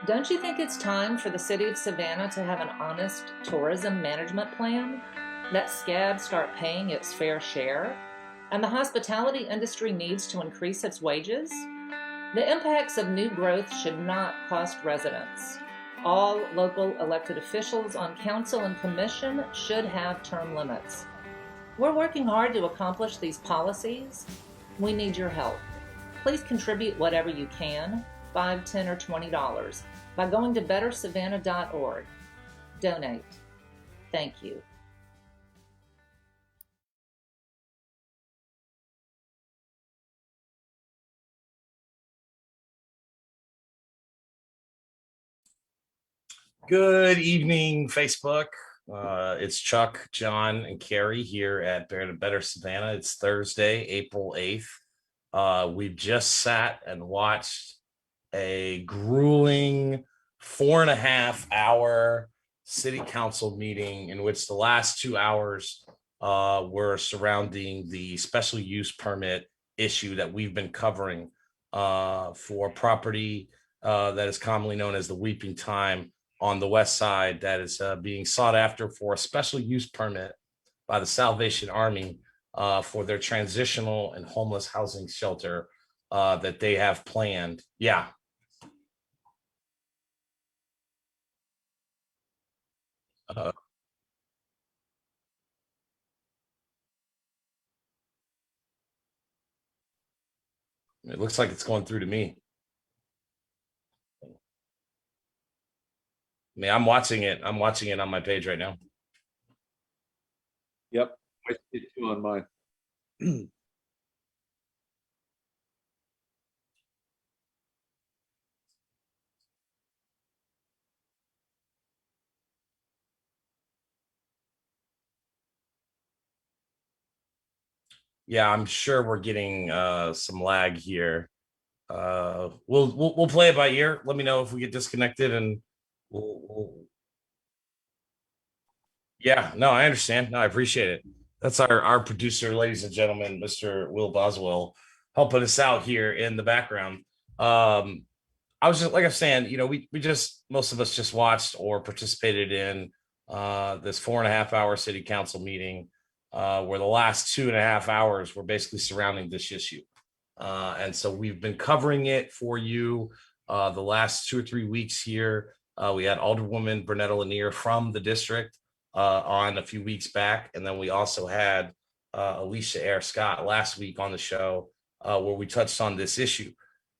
Don't you think it's time for the city of Savannah to have an honest tourism management plan? Let SCAB start paying its fair share? And the hospitality industry needs to increase its wages? The impacts of new growth should not cost residents. All local elected officials on council and commission should have term limits. We're working hard to accomplish these policies. We need your help. Please contribute whatever you can, $5, $10, or $20, by going to bettersavannah.org. Donate. Thank you. Good evening, Facebook. It's Chuck, John, and Carrie here at Better Savannah. It's Thursday, April 8th. We've just sat and watched a grueling 4.5 hour city council meeting in which the last 2 hours were surrounding the special use permit issue that we've been covering for property that is commonly known as the Weeping Time on the west side that is being sought after for a special use permit by the Salvation Army for their transitional and homeless housing shelter that they have planned. Yeah. It looks like it's going through to me. I mean, I'm watching it on my page right now. Yep, I see it too on mine. Yeah, I'm sure we're getting some lag here. We'll play it by ear. Let me know if we get disconnected, and yeah, no, I understand. No, I appreciate it. That's our producer, ladies and gentlemen, Mr. Will Boswell, helping us out here in the background. I was just like I'm saying, we just most of us just watched or participated in this 4.5 hour city council meeting where the last 2.5 hours were basically surrounding this issue. And so we've been covering it for you the last 2 or 3 weeks here. We had Alderwoman Bernetta Lanier from the district on a few weeks back. And then we also had Alicia Air Scott last week on the show where we touched on this issue.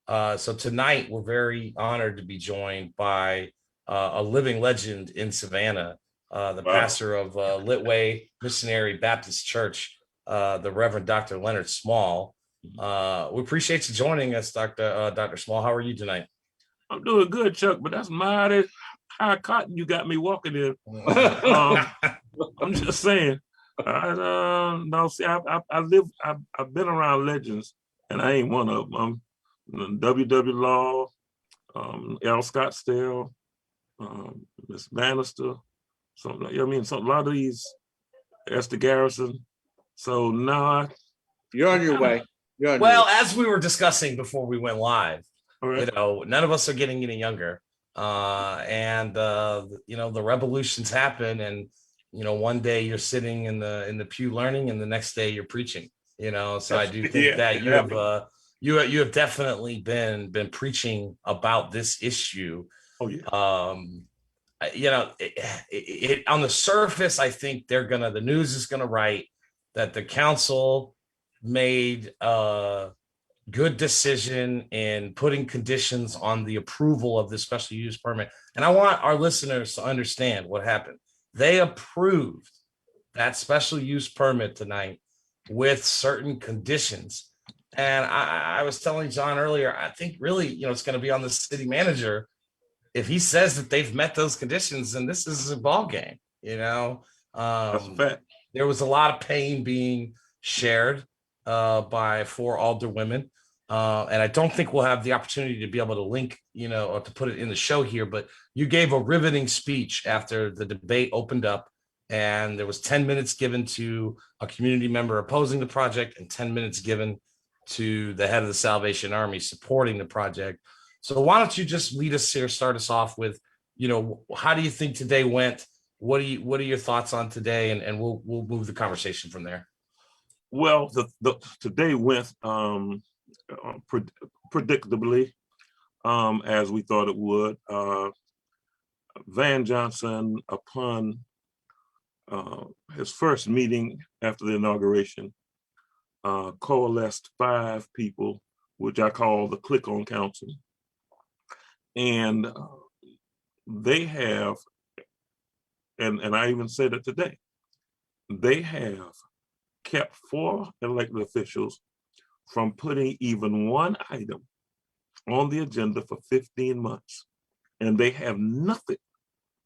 So tonight, we're very honored to be joined by a living legend in Savannah, the pastor of Litway Missionary Baptist Church, the Reverend Dr. Leonard Small. We appreciate you joining us, Dr. Small. How are you tonight? I'm doing good, Chuck, but that's mighty high cotton you got me walking in. I'm just saying. No, see, I've been around legends, and I ain't one of them. W.W. Law, L. Scottsdale, Miss Bannister, something. I mean, a lot of these, Esther Garrison. So now You're on your way. Well, as we were discussing before we went live, right. None of us are getting any younger, and the revolutions happen, and one day you're sitting in the pew learning, and the next day you're preaching. So I do think that you have definitely been preaching about this issue. Oh yeah. On the surface, I think the news is gonna write that the council made a good decision in putting conditions on the approval of this special use permit. And I want our listeners to understand what happened. They approved that special use permit tonight with certain conditions. And I was telling John earlier, I think really, it's going to be on the city manager. If he says that they've met those conditions, then this is a ball game. That's a fact. There was a lot of pain being shared by 4 alderwomen. And I don't think we'll have the opportunity to be able to link, or to put it in the show here, but you gave a riveting speech after the debate opened up, and there was 10 minutes given to a community member opposing the project and 10 minutes given to the head of the Salvation Army supporting the project. So why don't you just lead us here, start us off with, how do you think today went? What are your thoughts on today? And we'll move the conversation from there. Well, today went predictably as we thought it would. Van Johnson, upon his first meeting after the inauguration, coalesced 5 people, which I call the Click-On Council. And they have, and I even said it today, they have kept 4 elected officials from putting even one item on the agenda for 15 months. And they have nothing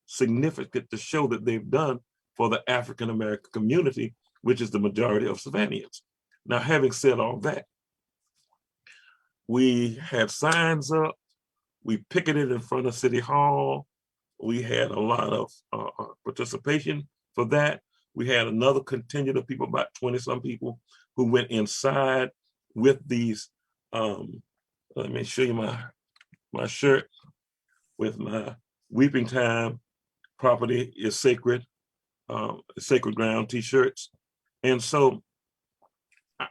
significant to show that they've done for the African-American community, which is the majority of Savannahans. Now, having said all that, we had signs up, we picketed in front of City Hall, we had a lot of participation for that. We had another contingent of people, about 20-some people, who went inside with these, let me show you my shirt with my Weeping Time, Property is Sacred, Sacred Ground t-shirts. And so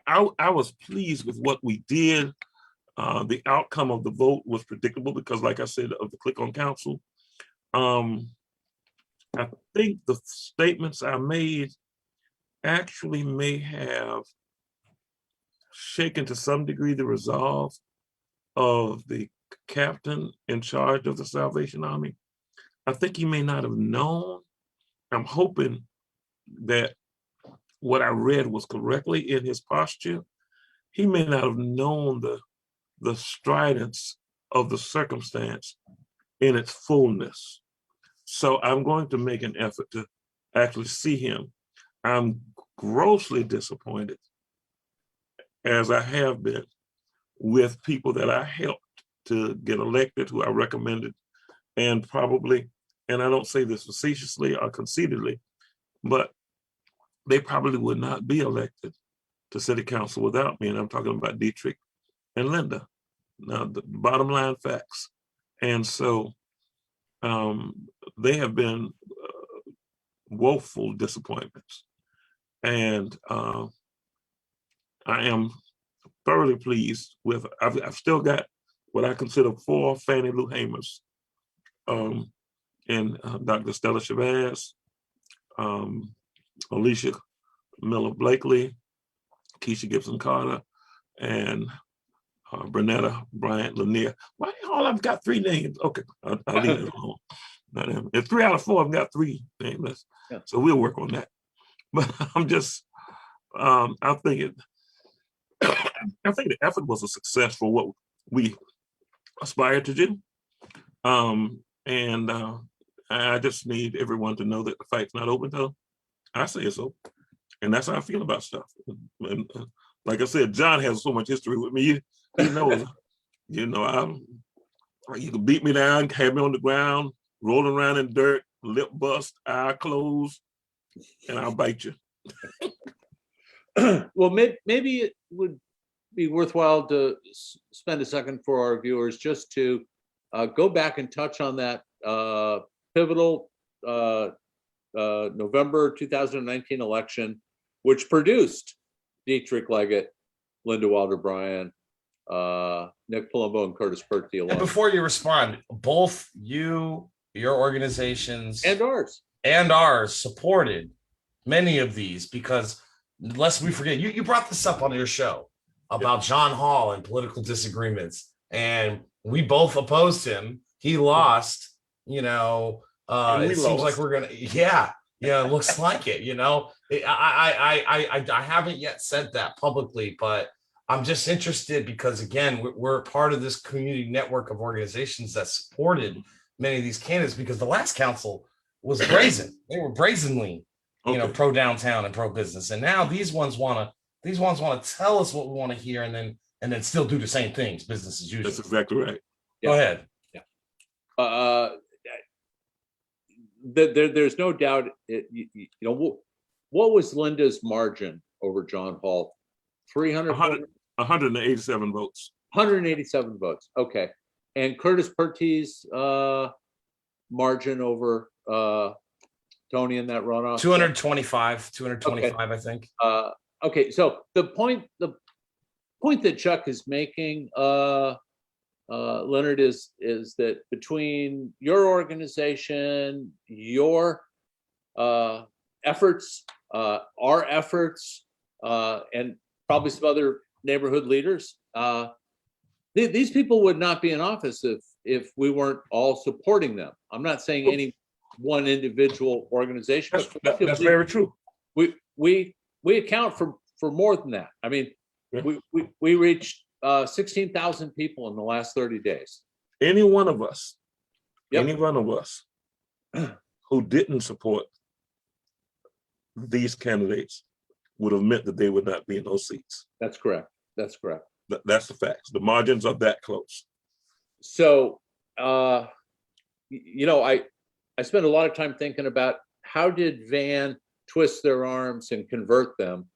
I was pleased with what we did. The outcome of the vote was predictable because, like I said, of the Click-On Council. I think the statements I made actually may have shaken to some degree the resolve of the captain in charge of the Salvation Army. I think he may not have known. I'm hoping that what I read was correctly in his posture. He may not have known the stridence of the circumstance in its fullness. So I'm going to make an effort to actually see him. I'm grossly disappointed, as I have been, with people that I helped to get elected, who I recommended, and probably, and I don't say this facetiously or conceitedly, but they probably would not be elected to city council without me. And I'm talking about Dietrich and Linda. Now, the bottom line facts. And so they have been woeful disappointments. And I am thoroughly pleased with, I've still got what I consider 4 Fannie Lou Hamers, and Dr. Stella Chavez, Alicia Miller Blakely, Keisha Gibson Carter, and Bernetta Bryant Lanier. Why all I've got 3 names? Okay, I'll leave it alone. If 3 out of 4, I've got 3 names. Yeah. So we'll work on that. But I'm just, I think the effort was a success for what we aspired to do. And I just need everyone to know that the fight's not open till I say so. And that's how I feel about stuff. And like I said, John has so much history with me. He knows, you can beat me down, have me on the ground, rolling around in dirt, lip bust, eye closed, and I'll bite you. Well, maybe it would be worthwhile to spend a second for our viewers just to go back and touch on that pivotal November 2019 election, which produced Dietrich Leggett, Linda Wilder Bryan, Nick Palumbo, and Curtis Pertke. And before you respond, both your organizations and ours supported many of these, because lest we forget, you brought this up on your show about John Hall and political disagreements, and we both opposed him. He lost, it seems like we're gonna, it looks like it, I haven't yet said that publicly, but I'm just interested because, again, we're part of this community network of organizations that supported many of these candidates, because the last council was brazen. They were brazenly, pro downtown and pro business. And now these ones want to tell us what we want to hear, and then still do the same things, business as usual. That's exactly right. Go ahead. Yeah. There's no doubt. What was Linda's margin over John Hall? 187 votes. 187 votes. Okay. and Curtis Perttee's margin over Tony in that runoff? 225, I think. Okay, so the point that Chuck is making, Leonard, is that between your organization, your efforts, our efforts, and probably some other neighborhood leaders, these people would not be in office if we weren't all supporting them. I'm not saying any one individual organization, but that's very true. We account for more than that. I mean, we reached 16,000 people in the last 30 days. Any one of us, Yep. any one of us who didn't support these candidates would have meant that they would not be in those seats. That's correct. That's correct. That's the facts. The margins are that close. So, you know, I spent a lot of time thinking about how did Van twist their arms and convert them,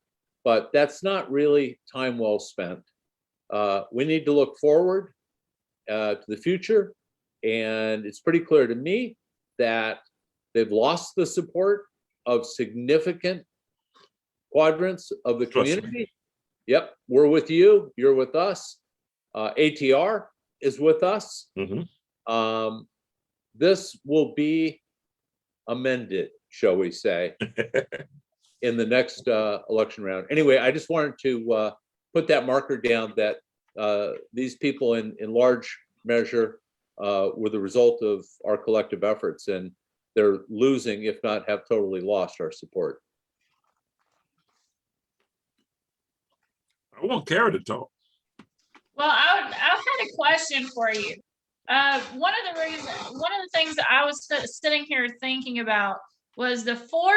but that's not really time well spent. We need to look forward to the future, and it's pretty clear to me that they've lost the support of significant quadrants of the community. Yep, we're with you, you're with us. ATR is with us. Mhm. This will be amended, shall we say, in the next election round. Anyway, I just wanted to put that marker down that these people in large measure were the result of our collective efforts, and they're losing, if not have totally lost, our support. I want Kara to talk. Well, I had a question for you. One of the things that I was sitting here thinking about was the four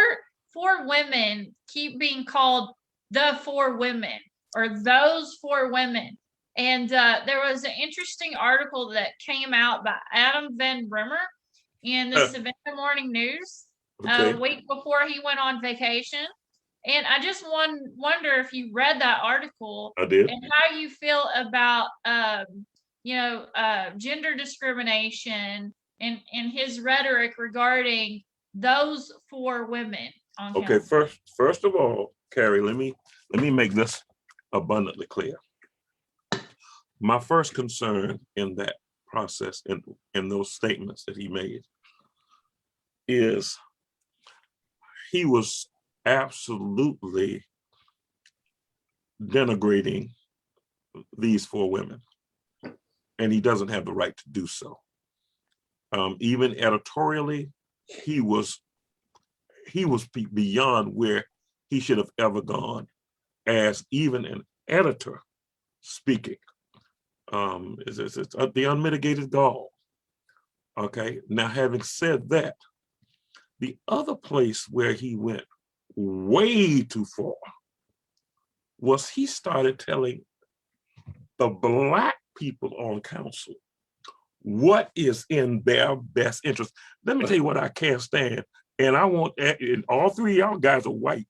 women keep being called the four women or those four women. And there was an interesting article that came out by Adam Van Brimmer in the Savannah Morning News a week before he went on vacation. And I just wonder if you read that article. I did. And how you feel about gender discrimination and his rhetoric regarding those four women on Okay, council. first of all, Carrie, let me make this abundantly clear. My first concern in that process, in those statements that he made, is he was absolutely denigrating these four women, and he doesn't have the right to do so. Even editorially, he was beyond where he should have ever gone as even an editor speaking. It's the unmitigated gall. Okay, now having said that, the other place where he went way too far was he started telling the Black people on council what is in their best interest. Let me tell you what I can't stand. And I want, and all three of y'all guys are white,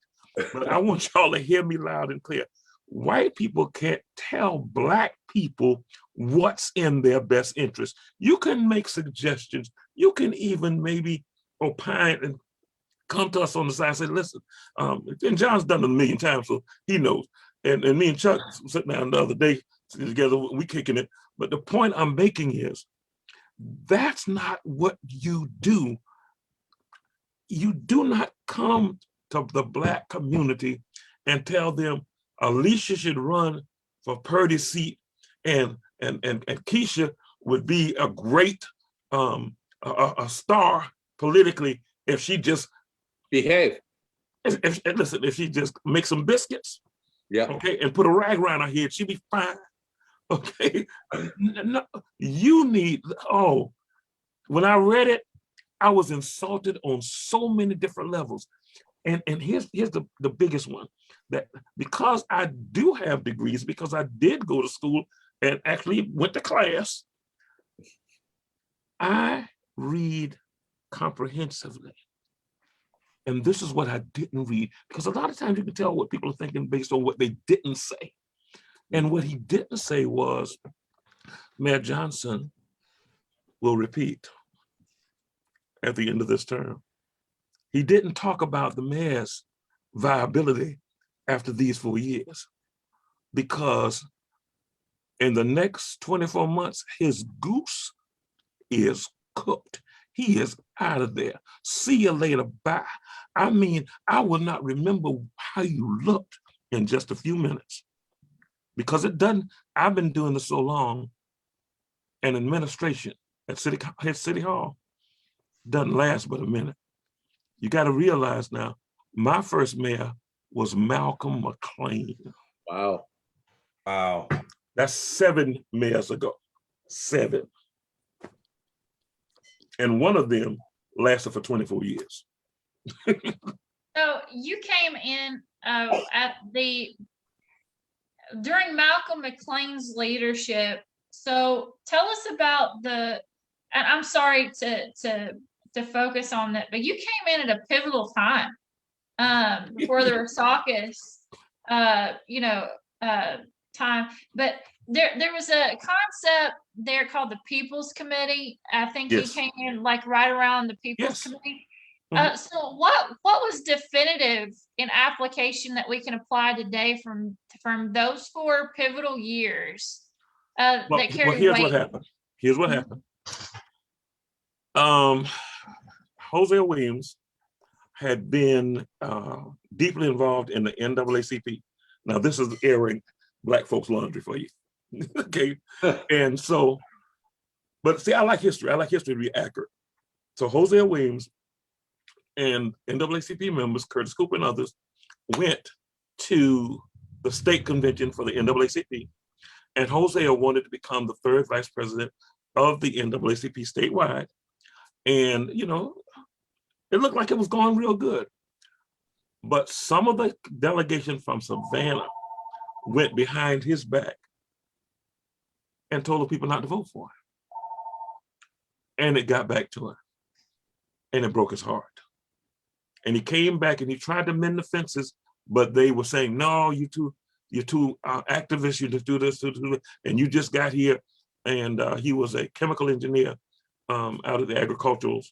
but I want y'all to hear me loud and clear. White people can't tell Black people what's in their best interest. You can make suggestions. You can even maybe opine and come to us on the side and say, listen, and John's done it a million times, so he knows. And me and Chuck sitting down the other day together, we kicking it. But the point I'm making is, that's not what you do. You do not come to the Black community and tell them Alicia should run for Purdy's seat and Keisha would be a great a star politically if she just behave. If she just make some biscuits, yeah, okay, and put a rag around her head, she'd be fine. Okay, no, you need. Oh, when I read it, I was insulted on so many different levels, and here's the biggest one, that because I do have degrees, because I did go to school and actually went to class, I read comprehensively. And this is what I didn't read, because a lot of times you can tell what people are thinking based on what they didn't say. And what he didn't say was, Mayor Johnson, will repeat at the end of this term. He didn't talk about the mayor's viability after these 4 years, because in the next 24 months, his goose is cooked. He is out of there. See you later, bye. I mean, I will not remember how you looked in just a few minutes, because it doesn't, I've been doing this so long, and administration at City Hall doesn't last but a minute. You got to realize now, my first mayor was Malcolm McLean. Wow. Wow. That's 7 mayors ago, 7. And one of them lasted for 24 years. So you came in during Malcolm McLean's leadership. So tell us about and I'm sorry to focus on that, but you came in at a pivotal time for the Rosacus, time. But there was a concept there called the People's Committee. I think Yes. you came in like right around the People's Yes. Committee. Mhm. So what was definitive in application that we can apply today from those 4 pivotal years that carry here's weight? what happened. Here's what happened. Hosea Williams had been deeply involved in the NAACP. Now, this is airing Black folks' laundry for you. Okay. And so, but see, I like history. I like history to be accurate. So Hosea Williams and NAACP members, Curtis Cooper and others, went to the state convention for the NAACP. And Hosea wanted to become the 3rd vice president of the NAACP statewide. And, it looked like it was going real good. But some of the delegation from Savannah went behind his back and told the people not to vote for him. And it got back to him. And it broke his heart. And he came back and he tried to mend the fences, but they were saying, no, you're too activist, you just do this, and you just got here. And he was a chemical engineer out of the agricultural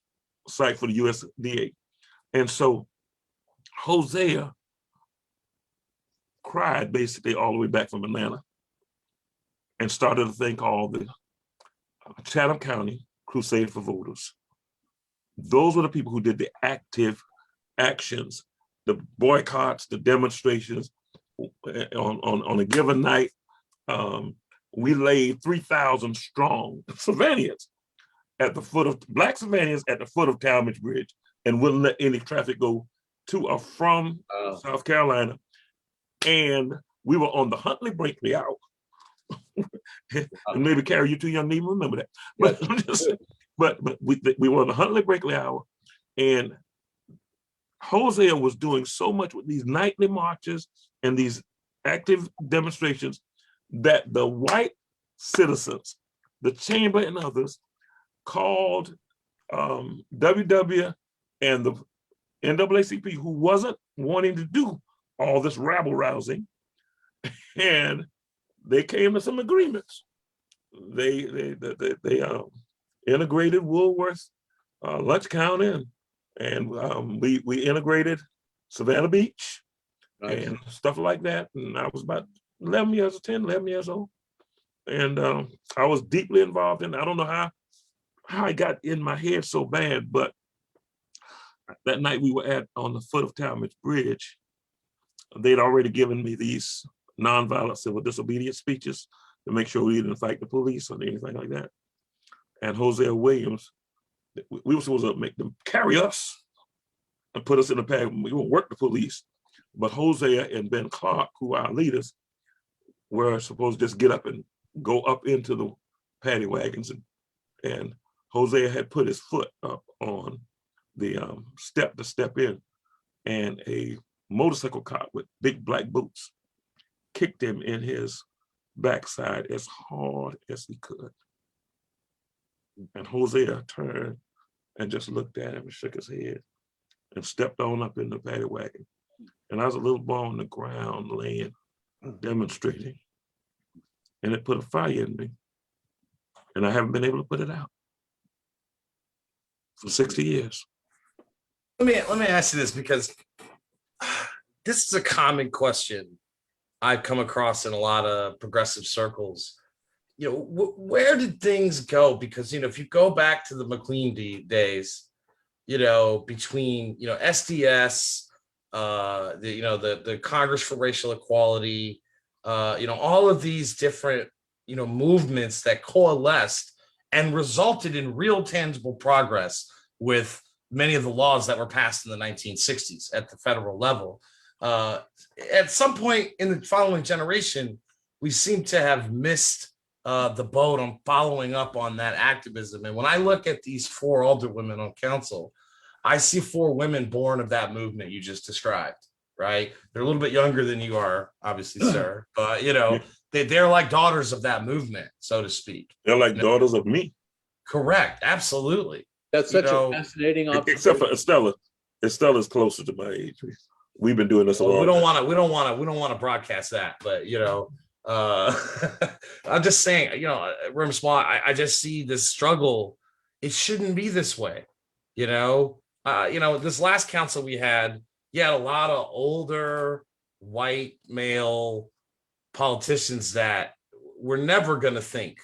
site for the USDA. And so Hosea cried basically all the way back from Atlanta and started a thing called the Chatham County Crusade for Voters. Those were the people who did the active actions, the boycotts, the demonstrations. On a given night, we laid 3,000 strong Savannahans at the foot of Black Savannahans at the foot of Talmadge Bridge, and wouldn't let any traffic go to or from South Carolina. And we were on the Huntley Brinkley Hour. And maybe Carrie, you too young to even remember that. But I'm just saying, but we were on the Huntley Brinkley Hour, and Hosea was doing so much with these nightly marches and these active demonstrations that the white citizens, the chamber and others, called WW and the NAACP, who wasn't wanting to do all this rabble rousing, and they came to some agreements. They integrated Woolworth, Lunch County, and we integrated Savannah Beach. Nice. And stuff like that. And I was about 11 years old. And I was deeply involved in it. I don't know how I got in my head so bad, but that night we were on the foot of Talmadge Bridge. They'd already given me these nonviolent civil disobedience speeches to make sure we didn't fight the police or anything like that. And Hosea Williams, we were supposed to make them carry us and put us in the bag. We won't work the police. But Hosea and Ben Clark, who are our leaders, were supposed to just get up and go up into the paddy wagons. And Hosea had put his foot up on the step to step in, and a motorcycle cop with big black boots kicked him in his backside as hard as he could. And Hosea turned and just looked at him and shook his head and stepped on up in the paddy wagon. And I was a little boy on the ground laying, demonstrating. And it put a fire in me. And I haven't been able to put it out. for 60 years. Let me ask you this, because this is a common question I've come across in a lot of progressive circles. Where did things go? Because if you go back to the McLean days, between SDS, the Congress for Racial Equality, all of these different movements that coalesced and resulted in real tangible progress with many of the laws that were passed in the 1960s at the federal level. At some point in the following generation, we seem to have missed the boat on following up on that activism. And when I look at these 4 alderwomen on council, I see 4 women born of that movement you just described, right? They're a little bit younger than you are, obviously, sir, but they're like daughters of that movement, so to speak. They're like daughters of me. Correct, absolutely. That's such a fascinating observation. Except for Estella. Estella's closer to my age. We've been doing this a long time. We don't want to broadcast that, but I'm just saying, Reverend Small, I just see this struggle. It shouldn't be this way, this last council we had, you had a lot of older white male politicians that were never going to think,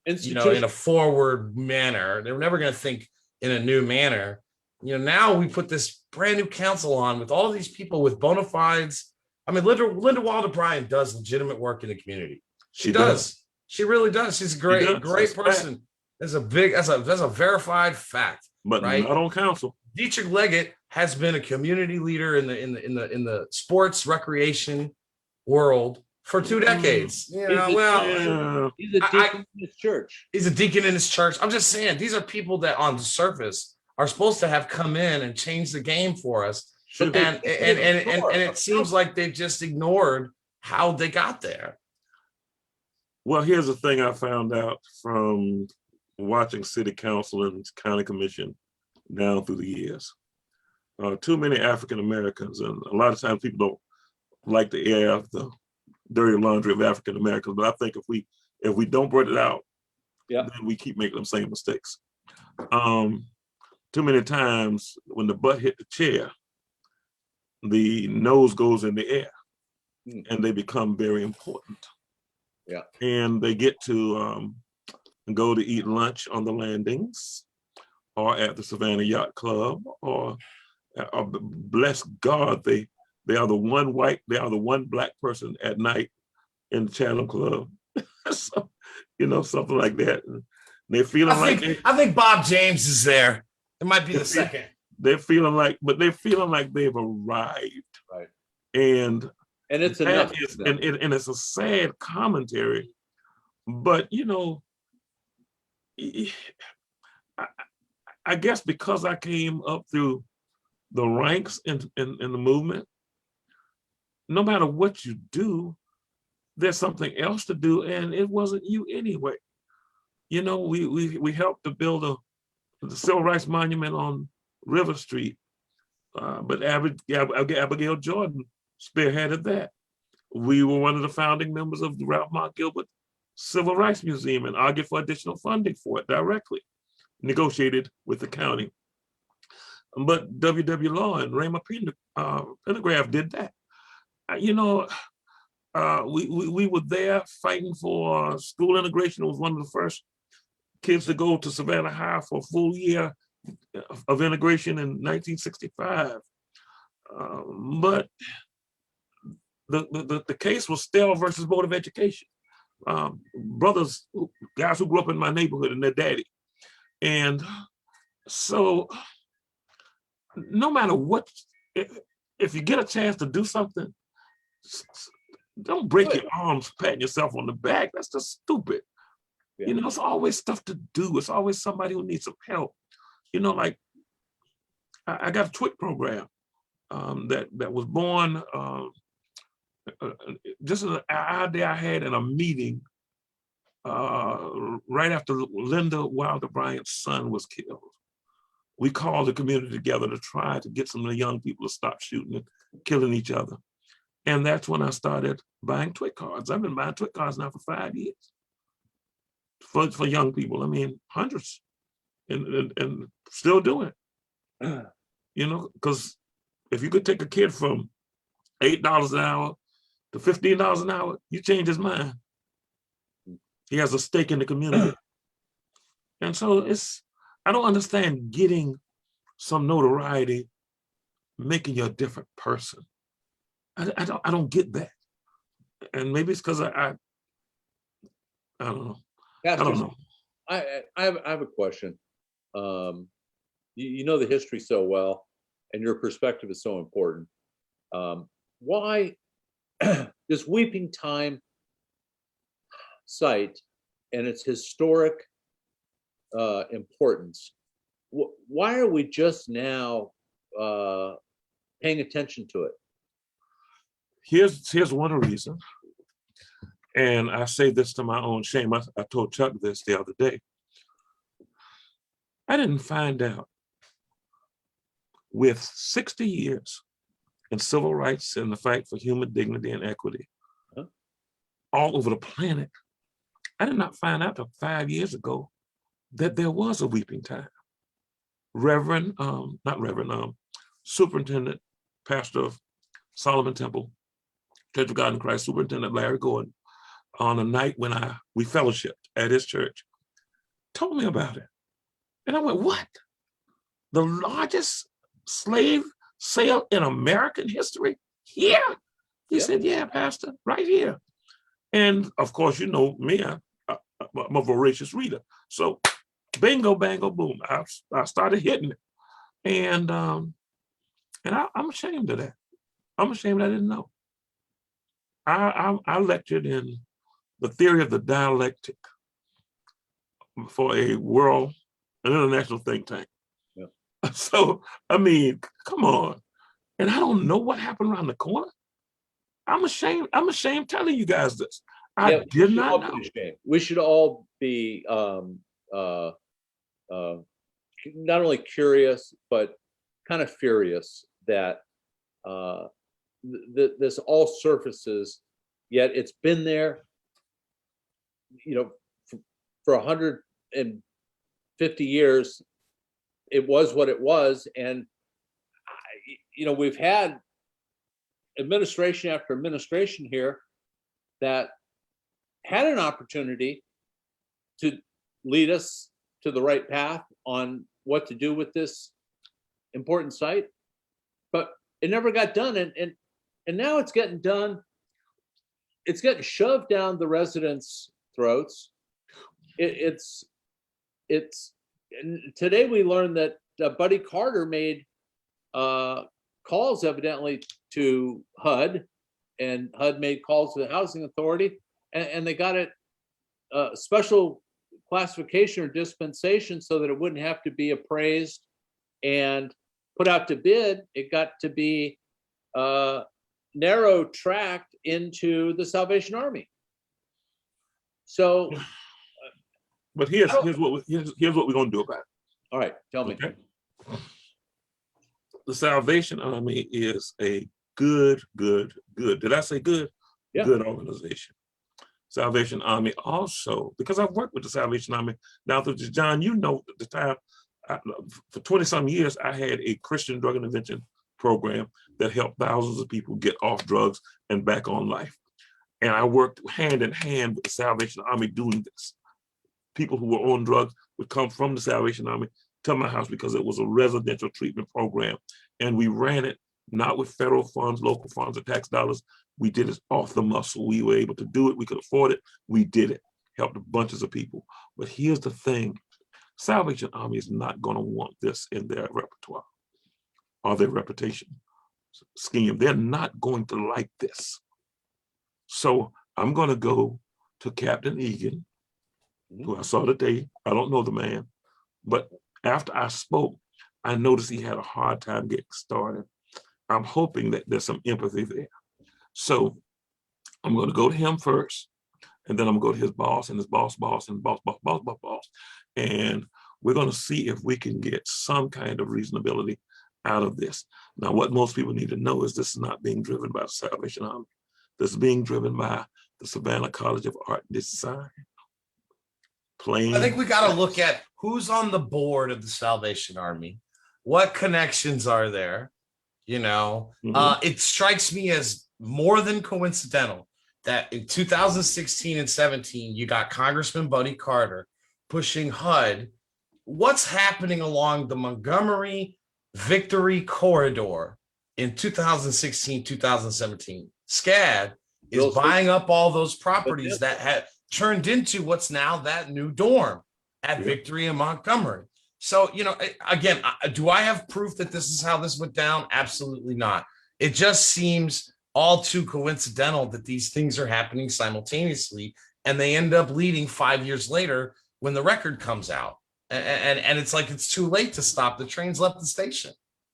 in a forward manner. They were never going to think in a new manner. Now we put this brand new council on with all of these people with bona fides. I mean, Linda Wilder Bryan does legitimate work in the community. She does. She really does. She's a great person. That's a verified fact. But right? Not on council. Dietrich Leggett has been a community leader in the sports recreation world for 2 decades. He's a deacon in his church. He's a deacon in his church. I'm just saying, these are people that on the surface are supposed to have come in and changed the game for us. And it seems like they've just ignored how they got there. Well, here's the thing I found out from watching city council and county commission down through the years. Too many African Americans, and a lot of times people don't like to air out the dirty laundry of African Americans, but I think if we don't put it out, then we keep making the same mistakes. Too many times when the butt hit the chair, the nose goes in the air, and they become very important. Yeah, and they get to go to eat lunch on the landings, or at the Savannah Yacht Club, or bless God, they are the one black person at night in the Chatham Club. So, something like that. And they're feeling I think Bob James is there. It might be the second. They're feeling like they've arrived. Right. And it's enough. And it's a sad commentary, but I guess because I came up through the ranks in the movement, no matter what you do, there's something else to do, and it wasn't you anyway. We helped to build the Civil Rights Monument on River Street, but Abigail Jordan spearheaded that. We were one of the founding members of the Ralph Mott Gilbert Civil Rights Museum and argued for additional funding for it directly, negotiated with the county. But W.W. Law and Raymond Pendergraph did that. We were there fighting for school integration. It was one of the first kids to go to Savannah High for a full year of integration in 1965. But the case was Stell versus Board of Education. Guys who grew up in my neighborhood and their daddy. And so no matter what, if you get a chance to do something, don't break your arms patting yourself on the back. That's just stupid. Yeah. It's always stuff to do. It's always somebody who needs some help. Like I got a TWIC program that was born just an idea I had in a meeting right after Linda Wilder Bryant's son was killed. We called the community together to try to get some of the young people to stop shooting and killing each other. And that's when I started buying TWIC cards. I've been buying TWIC cards now for 5 years for young people. I mean, hundreds. and still doing it. You know, because if you could take a kid from $8 an hour to $15 an hour, you change his mind. He has a stake in the community. And so I don't understand getting some notoriety, making you a different person. I don't get that. And maybe it's because I don't know. I don't know. I have a question. You know the history so well, and your perspective is so important. Why this Weeping Time site and its historic importance, why are we just now paying attention to it? Here's one reason, and I say this to my own shame. I told Chuck this the other day. I didn't find out with 60 years in civil rights and the fight for human dignity and equity all over the planet. I did not find out till 5 years ago that there was a Weeping Time. Superintendent, pastor of Solomon Temple, Church of God in Christ, Superintendent Larry Gordon, on a night when we fellowshipped at his church, told me about it. And I went, what? The largest slave sale in American history? Here? He said, yeah, Pastor, right here. And of course, you know me, I'm a voracious reader. So bingo, bango, boom. I started hitting it. And I'm ashamed of that. I'm ashamed I didn't know. I lectured in the theory of the dialectic for an international think tank. Yeah. So, I mean, come on. And I don't know what happened around the corner. I'm ashamed telling you guys this. I did not know. We should all be not only curious, but kind of furious that this all surfaces, yet it's been there, you know, for 150 years. It was what it was. And, you know, we've had administration after administration here that had an opportunity to lead us to the right path on what to do with this important site, but it never got done. And now it's getting done. It's getting shoved down the residents' throats. It's and today we learned that Buddy Carter made calls evidently to HUD, and HUD made calls to the Housing Authority, and they got it special classification or dispensation so that it wouldn't have to be appraised and put out to bid. It got to be narrow tracked into the Salvation Army. So, but here's what we're gonna do about it. All right, tell me. Okay. The Salvation Army is a good. Did I say good? Yeah. Good organization. Salvation Army also, because I've worked with the Salvation Army now. John, you know, at the time, for 20-some years, I had a Christian drug intervention program that helped thousands of people get off drugs and back on life. And I worked hand in hand with the Salvation Army doing this. People who were on drugs would come from the Salvation Army to my house because it was a residential treatment program. And we ran it not with federal funds, local funds, or tax dollars. We did it off the muscle. We were able to do it. We could afford it. We did it. Helped bunches of people. But here's the thing. Salvation Army is not going to want this in their repertoire or their reputation scheme. They're not going to like this. So I'm going to go to Captain Egan, who I saw today. I don't know the man, but after I spoke, I noticed he had a hard time getting started. I'm hoping that there's some empathy there. So I'm going to go to him first, and then I'm going to go to his boss and his boss, and boss. And we're going to see if we can get some kind of reasonability out of this. Now, what most people need to know is this is not being driven by the Salvation Army. This is being driven by the Savannah College of Art and Design. Plain. I think we got to look at who's on the board of the Salvation Army. What connections are there? You know, it strikes me as more than coincidental that in 2016 and 17, you got Congressman Buddy Carter pushing HUD. What's happening along the Montgomery Victory Corridor in 2016, 2017? SCAD is buying up all those properties that had turned into what's now that new dorm at Victory in Montgomery. So, you know, again, do I have proof that this is how this went down? Absolutely not. It just seems all too coincidental that these things are happening simultaneously, and they end up leading 5 years later when the record comes out. And it's like it's too late to stop. The train's left the station.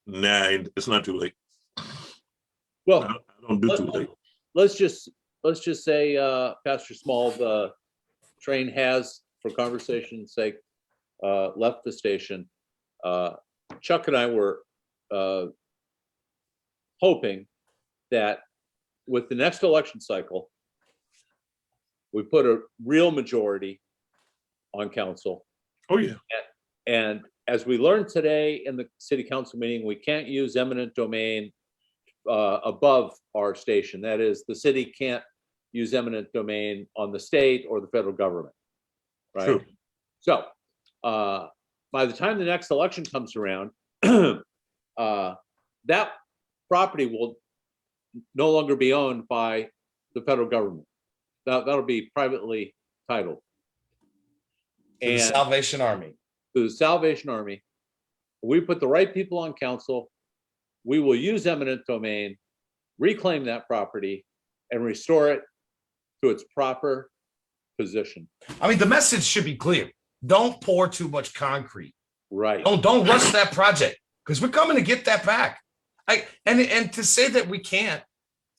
Nah, it's not too late. Well, I don't do too late. Let's just say, Pastor Small, the train has, for conversation's sake, left the station. Chuck and I were hoping that with the next election cycle, we put a real majority on council. Oh, yeah. And as we learned today in the city council meeting, we can't use eminent domain above our station. That is, the city can't use eminent domain on the state or the federal government, right? True. So by the time the next election comes around, that property will no longer be owned by the federal government. That'll be privately titled. The Salvation Army. To the Salvation Army. We put the right people on council. We will use eminent domain, reclaim that property, and restore it to its proper position. I mean, the message should be clear. Don't pour too much concrete. Right. Don't rush that project, because we're coming to get that back. And to say that we can't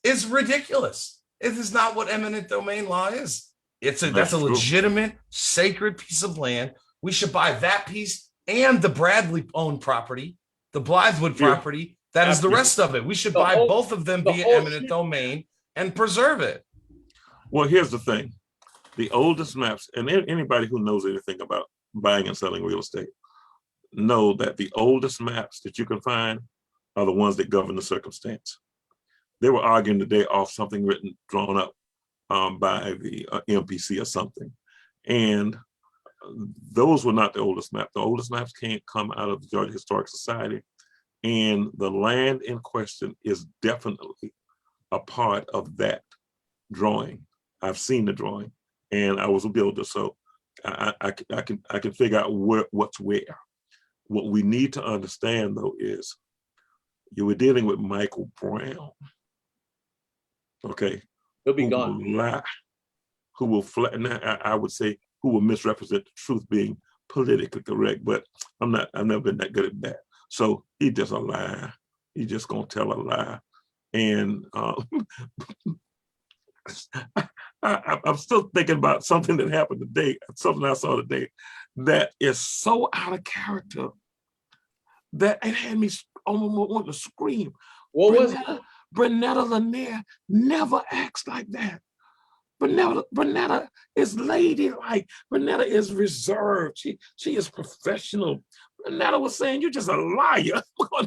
is ridiculous. It is not what eminent domain law is. That's a legitimate, sacred piece of land. We should buy that piece and the Bradley owned property, the Blythewood property. That is the rest of it. We should buy both of them via eminent domain and preserve it. Well, here's the thing. The oldest maps, and anybody who knows anything about buying and selling real estate, know that the oldest maps that you can find are the ones that govern the circumstance. They were arguing today off something drawn up by the MPC or something. And those were not the oldest maps. The oldest maps can't come out of the Georgia Historic Society. And the land in question is definitely a part of that drawing. I've seen the drawing, and I was a builder, so I can figure out what's where. What we need to understand, though, is you were dealing with Michael Brown. Okay, he'll be gone. Who will flatten? I would say who will misrepresent the truth, being politically correct. But I've never been that good at that. So he just a lie. He just gonna tell a lie, and I'm still thinking about something that happened today. Something I saw today that is so out of character that it had me almost want to scream. What was it? Brenetta Lanier never acts like that. Brenetta is ladylike. Brenetta is reserved. She is professional. Brenetta was saying, "You're just a liar." Oh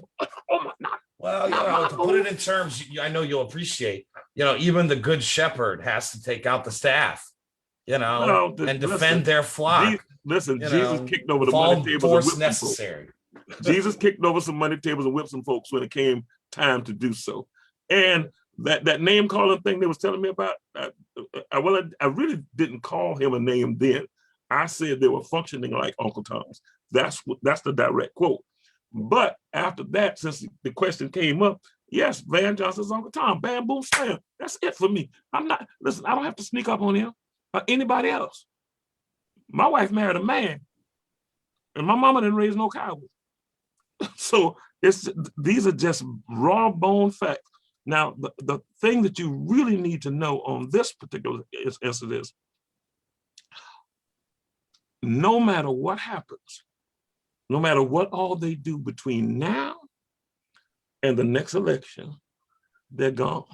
my God. Well, to put it in terms, I know you'll appreciate. Even the good shepherd has to take out the staff. And defend their flock. Jesus kicked over the money tables and whipped necessary. Jesus kicked over some money tables and whipped some folks when it came time to do so. And that name calling thing they was telling me about, I really didn't call him a name then. I said they were functioning like Uncle Tom's. That's the direct quote. But after that, since the question came up, yes, Van Johnson's Uncle Tom, bam, boom, slam. That's it for me. I don't have to sneak up on him or anybody else. My wife married a man, and my mama didn't raise no cowards. So these are just raw bone facts. Now, the thing that you really need to know on this particular incident is, no matter what happens, no matter what all they do between now and the next election, they're gone.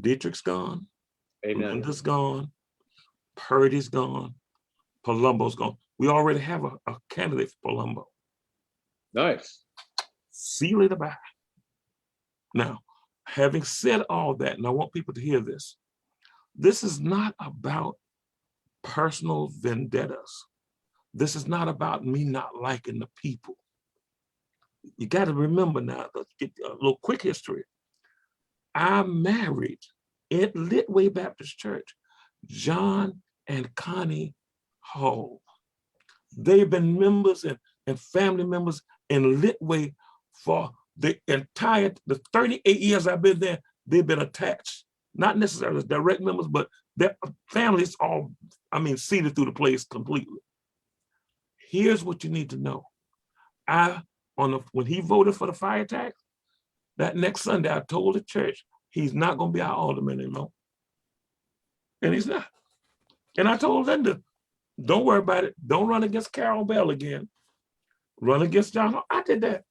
Dietrich's gone. Amen. Linda's gone. Purdy's gone. Palumbo's going. We already have a candidate for Palumbo. Nice. Seal it about. Now, having said all that, and I want people to hear this, this is not about personal vendettas. This is not about me not liking the people. You got to remember now, let's get a little quick history. I married at Litway Baptist Church, John and Connie Hall. They've been members and family members in Litway for the 38 years I've been there. They've been attached, not necessarily as direct members, but their families all, seeded through the place completely. Here's what you need to know. When he voted for the fire tax, that next Sunday, I told the church, he's not going to be our alderman anymore. And he's not. And I told Linda, don't worry about it. Don't run against Carol Bell again. Run against John Hall. I did that.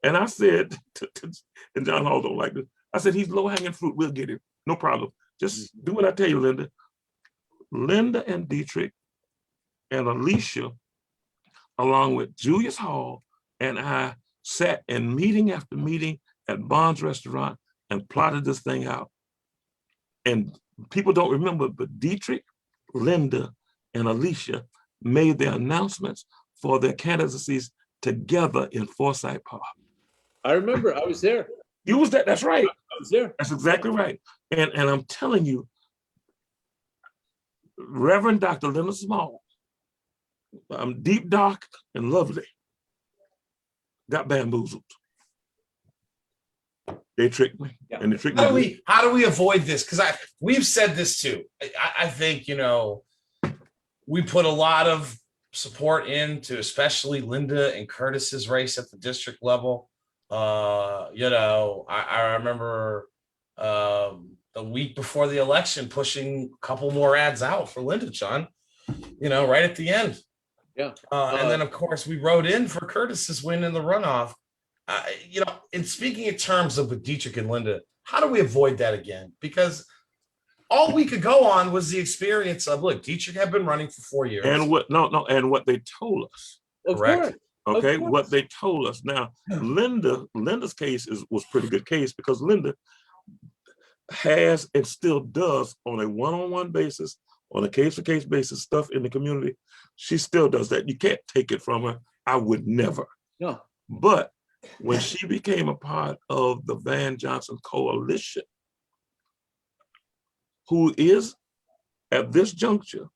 And I said, and John Hall don't like this, I said, he's low-hanging fruit. We'll get him. No problem. Just do what I tell you, Linda. Linda and Dietrich and Alicia, along with Julius Hall, and I sat in meeting after meeting at Bond's restaurant and plotted this thing out. And people don't remember, but Dietrich, Linda, and Alicia made their announcements for their candidacies together in Forsyth Park. I remember, I was there. You was there, that's right. I was there. That's exactly right. And I'm telling you, Reverend Dr. Leonard Small, deep, dark, and lovely, got bamboozled. They tricked me. Yeah. And they tricked me. How do we avoid this? Because we've said this too. I think, we put a lot of support into especially Linda and Curtis's race at the district level. I remember the week before the election pushing a couple more ads out for Linda, John, right at the end. Yeah. And then, of course, we wrote in for Curtis's win in the runoff. In speaking in terms of with Dietrich and Linda, how do we avoid that again? Because all we could go on was the experience of, look, Dietrich had been running for 4 years. And what they told us. Correct. Okay, what they told us. Now, Linda's case was a pretty good case because Linda has and still does on a one-on-one basis, on a case-to-case basis, stuff in the community. She still does that. You can't take it from her. I would never. No. But when she became a part of the Van Johnson coalition, who is at this juncture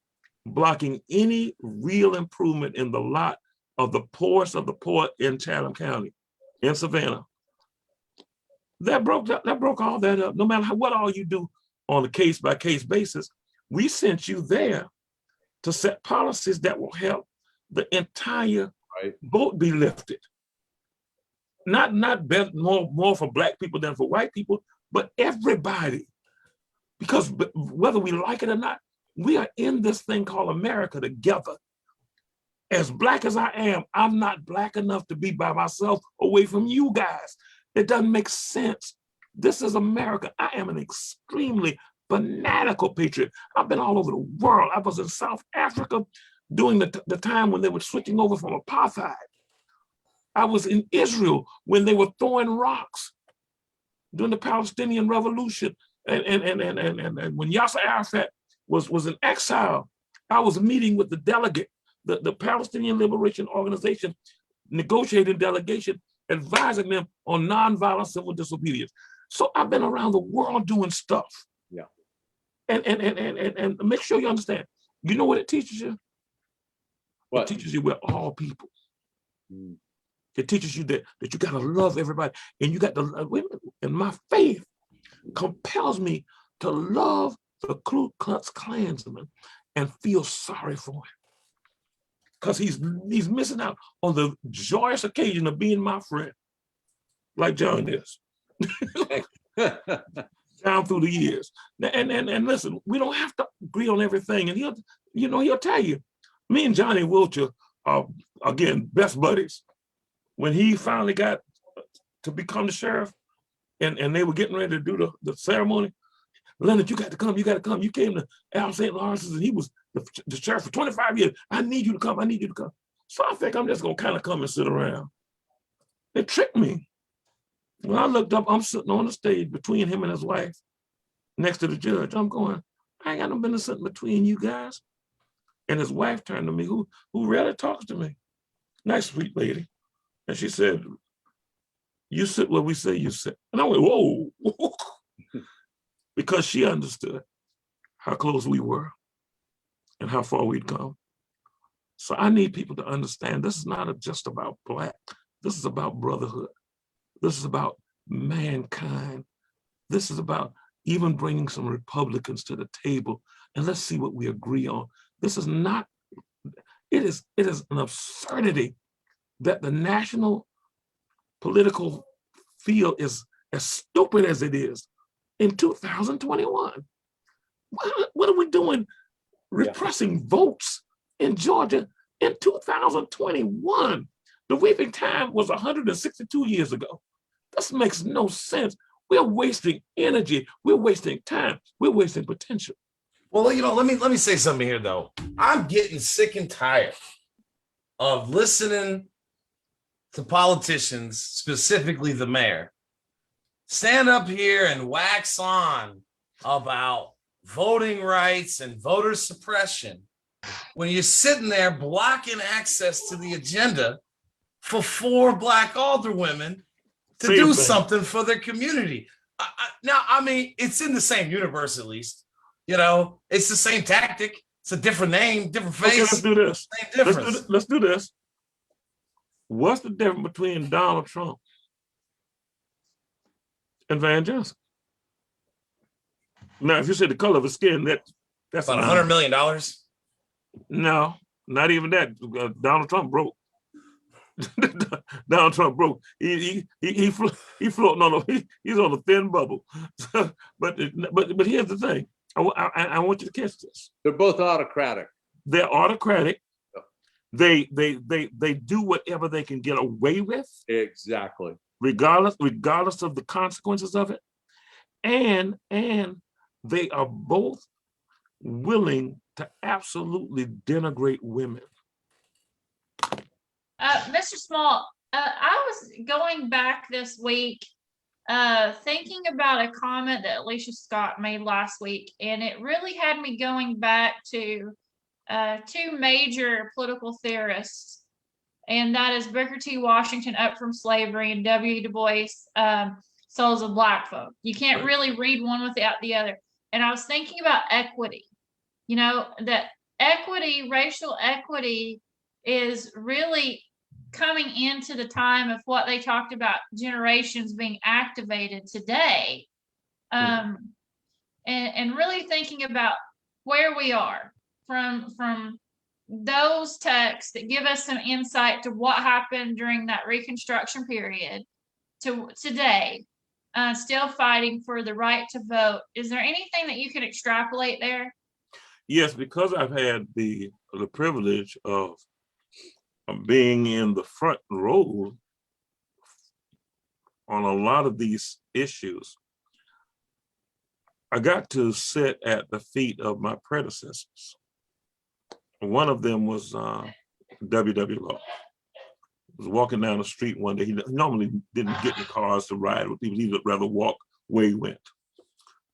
blocking any real improvement in the lot of the poorest of the poor in Chatham County, in Savannah, that broke all that up. No matter what all you do on a case-by-case basis, we sent you there to set policies that will help the entire vote be lifted. Not more for Black people than for white people, but everybody. Because whether we like it or not, we are in this thing called America together. As Black as I am, I'm not Black enough to be by myself away from you guys. It doesn't make sense. This is America. I am an extremely fanatical patriot. I've been all over the world. I was in South Africa during the time when they were switching over from apartheid. I was in Israel when they were throwing rocks during the Palestinian Revolution. And when Yasser Arafat was in exile, I was meeting with the delegate, the Palestinian Liberation Organization negotiating delegation, advising them on nonviolent civil disobedience. So I've been around the world doing stuff. Yeah. And make sure you understand. You know what it teaches you? What? It teaches you we're all people. It teaches you that you gotta love everybody, and you got to. And my faith compels me to love the Ku Klux Klansman and feel sorry for him, because he's missing out on the joyous occasion of being my friend, like John is. Down through the years. And listen, we don't have to agree on everything. And he'll tell you, me and Johnny Wiltshire are, again, best buddies. When he finally got to become the sheriff and they were getting ready to do the ceremony, Leonard, you got to come. You got to come. You came to Al St. Lawrence's and he was the sheriff for 25 years. I need you to come. I need you to come. So I think I'm just going to kind of come and sit around. They tricked me. When I looked up, I'm sitting on the stage between him and his wife next to the judge. I'm going, I ain't got no business sitting between you guys. And his wife turned to me, who rarely talks to me. Nice, sweet lady. And she said, you sit where we say you sit. And I went, whoa. Because she understood how close we were and how far we'd come. So I need people to understand this is not just about Black. This is about brotherhood. This is about mankind. This is about even bringing some Republicans to the table and let's see what we agree on. This is not, it is an absurdity that the national political field is as stupid as it is in 2021. What are we doing repressing votes in Georgia in 2021? The weeping time was 162 years ago. This makes no sense. We're wasting energy. We're wasting time. We're wasting potential. Well, let me say something here, though. I'm getting sick and tired of listening to politicians, specifically the mayor, stand up here and wax on about voting rights and voter suppression when you're sitting there blocking access to the agenda for 4 Black alderwomen to do something for their community. Now, I mean, it's in the same universe, at least. It's the same tactic. It's a different name, different face. Okay, let's do this. Same difference. Let's do this. What's the difference between Donald Trump and Van Johnson? Now, if you say the color of his skin, that's about $100 million. No, not even that. Donald Trump broke. Donald Trump broke. He floating on he's on a thin bubble. but here's the thing. I want you to catch this. They're both autocratic. They're autocratic. They do whatever they can get away with. Exactly. Regardless of the consequences of it. And they are both willing to absolutely denigrate women. Mr. Small, I was going back this week thinking about a comment that Alicia Scott made last week, and it really had me going back to 2 major political theorists, and that is Booker T. Washington, Up From Slavery, and W. Du Bois, Souls of Black Folk. You can't really read one without the other. And I was thinking about equity, that equity, racial equity is really coming into the time of what they talked about generations being activated today. And really thinking about where we are from those texts that give us some insight to what happened during that Reconstruction period to today, still fighting for the right to vote. Is there anything that you could extrapolate there? Yes, because I've had the privilege of being in the front row on a lot of these issues, I got to sit at the feet of my predecessors. One of them was W.W. Law. I was walking down the street one day. He normally didn't get in cars to ride with people. He would rather walk where he went.